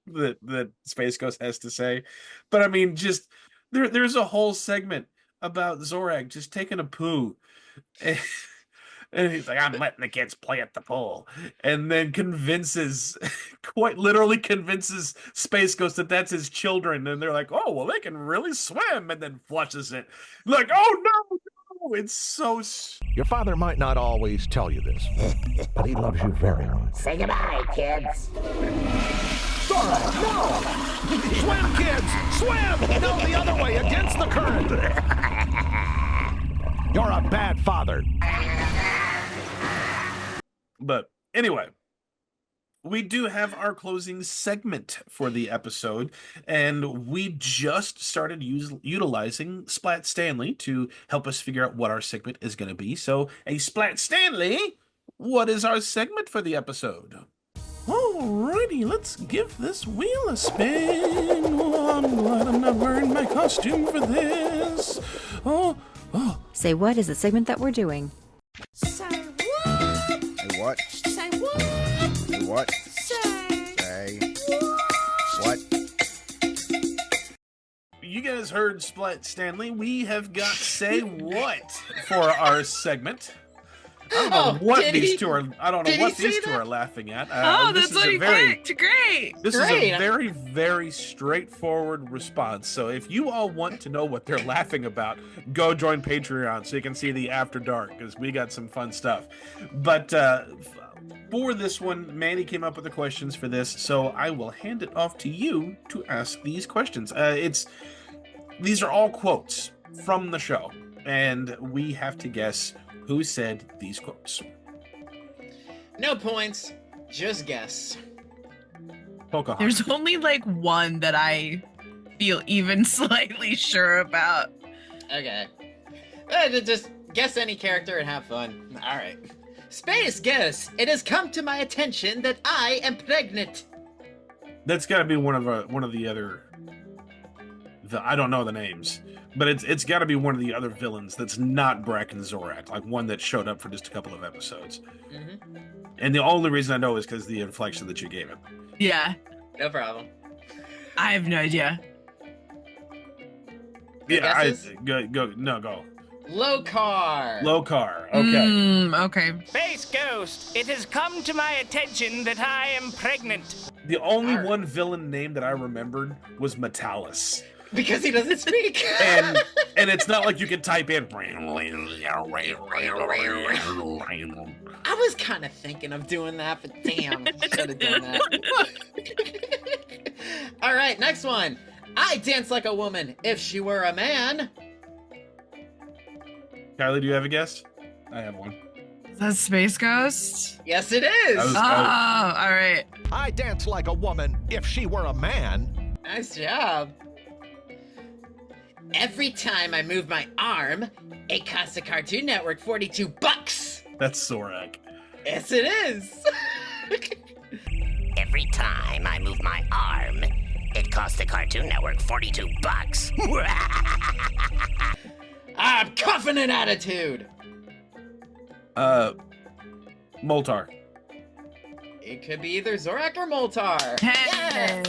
that Space Ghost has to say. But I mean, just there's a whole segment about Zorak just taking a poo. And he's like, I'm letting the kids play at the pool. And then quite literally convinces Space Ghost that that's his children. And they're like, oh, well, they can really swim. And then flushes it. Like, oh, no, it's so... Your father might not always tell you this, but he loves you very much. Say goodbye, kids. Dora, no! Swim, kids! Swim! No, the other way, against the current! You're a bad father. But anyway, we do have our closing segment for the episode, and we just started utilizing Splat Stanley to help us figure out what our segment is going to be. So, a Splat Stanley, what is our segment for the episode? Alrighty, let's give this wheel a spin. Oh, I'm glad I'm not wearing my costume for this. Oh. Say what is the segment that we're doing? Say what? Say what? Say what? Say what? Say what? You guys heard Splat Stanley. We have got Say What for our segment. I don't know what these two are laughing at. That's what he picked. Great. This is a very, very straightforward response. So if you all want to know what they're laughing about, go join Patreon so you can see the After Dark, because we got some fun stuff. But for this one, Manny came up with the questions for this, so I will hand it off to you to ask these questions. These are all quotes from the show, and we have to guess who said these quotes. No points, just guess. Pocahontas. There's only like one that I feel even slightly sure about. Okay. Just guess any character and have fun. All right. Space Ghost, it has come to my attention that I am pregnant. That's got to be one of the other. I don't know the names, but it's got to be one of the other villains that's not Brak and Zorak, like one that showed up for just a couple of episodes. Mm-hmm. And the only reason I know is because the inflection that you gave it. Yeah. No problem. I have no idea. Yeah, go. Lokar. Okay. Okay. Space Ghost, it has come to my attention that I am pregnant. The only one villain name that I remembered was Metalis. Because he doesn't speak. and it's not like you can type in. I was kind of thinking of doing that, but damn, should have done that. All right, next one. I dance like a woman if she were a man. Kylie, do you have a guess? I have one. Is that Space Ghost? Yes, it is. All right. I dance like a woman if she were a man. Nice job. Every time I move my arm, it costs the Cartoon Network $42. That's Zorak. Yes, it is. Every time I move my arm, it costs the Cartoon Network $42. I'm cuffing an attitude. Moltar. It could be either Zorak or Moltar. Hey.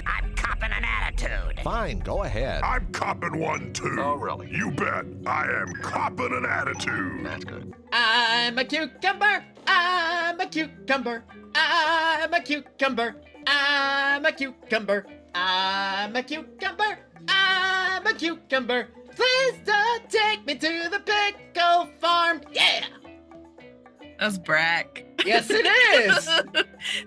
I'm copping an attitude. Fine, go ahead. I'm copping one too. Oh, really? You bet. I am copping an attitude. That's good. I'm a cucumber. I'm a cucumber. I'm a cucumber. I'm a cucumber. I'm a cucumber. I'm a cucumber. Please don't take me to the pickle farm. Yeah. That's Brak. Yes, it is.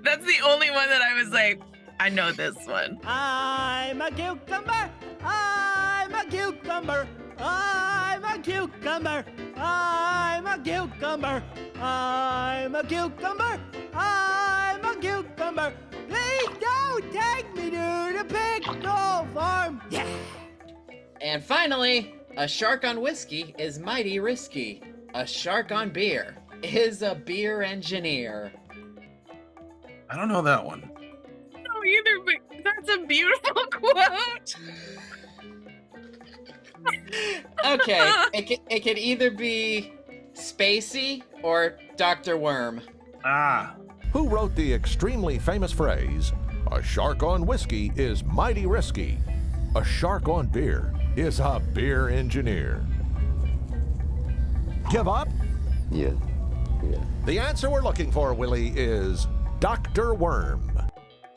That's the only one that I was like, I know this one. I'm a cucumber. I'm a cucumber. I'm a cucumber. I'm a cucumber. I'm a cucumber. I'm a cucumber. Please don't take me to the pickle farm. Yeah. And finally, a shark on whiskey is mighty risky. A shark on beer is a beer engineer. I don't know that one. No, either, but that's a beautiful quote. Okay, it could either be Spacey or Dr. Worm. Ah. Who wrote the extremely famous phrase, "A shark on whiskey is mighty risky. A shark on beer is a beer engineer"? Give up? Yeah. The answer we're looking for, Willie, is Dr. Worm.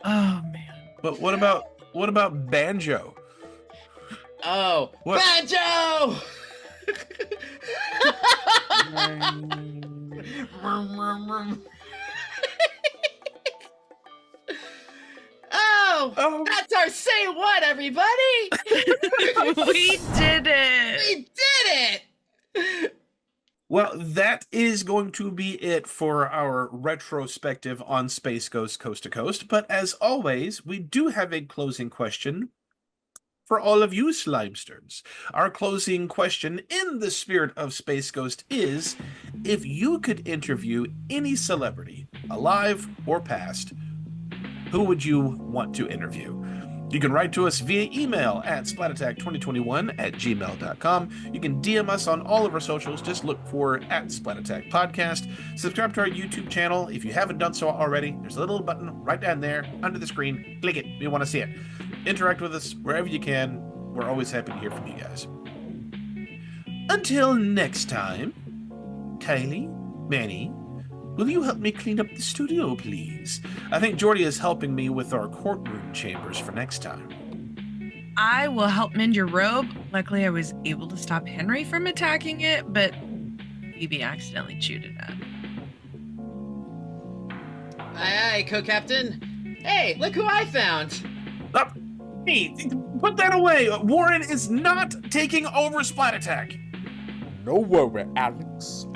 Oh, man. But what about Banjo? Oh, What? Banjo! Oh, that's our say what, everybody! We did it! We did it! Well, that is going to be it for our retrospective on Space Ghost Coast to Coast. But as always, we do have a closing question for all of you Slimesters. Our closing question in the spirit of Space Ghost is, if you could interview any celebrity, alive or past, who would you want to interview? You can write to us via email at splatattack2021@gmail.com. You can DM us on all of our socials. Just look for @SplatAttack Podcast. Subscribe to our YouTube channel. If you haven't done so already, there's a little button right down there under the screen. Click it. We want to see it. Interact with us wherever you can. We're always happy to hear from you guys. Until next time, Kylie, Manny, will you help me clean up the studio, please? I think Jordy is helping me with our courtroom chambers for next time. I will help mend your robe. Luckily, I was able to stop Henry from attacking it, but Phoebe accidentally chewed it up. Aye, aye, co-captain. Hey, look who I found. Hey, put that away. Warren is not taking over Splat Attack. No worry, Alex.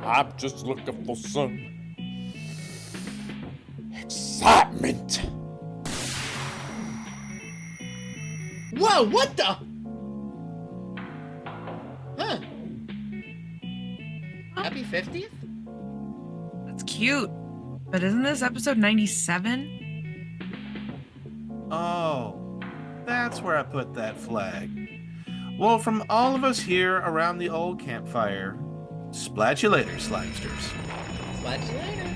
I'm just looking for some excitement. Whoa, what the? Huh. Happy 50th? That's cute. But isn't this episode 97? Oh, that's where I put that flag. Well, from all of us here around the old campfire, splat you later, Slimesters. Splat you later.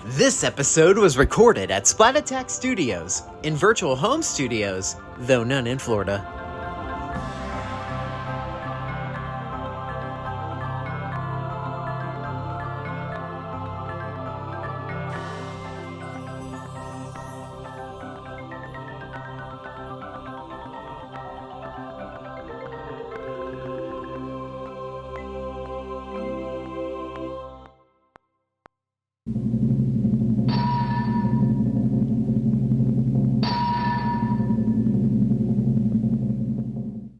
This episode was recorded at Splat Attack Studios, in virtual home studios, though none in Florida.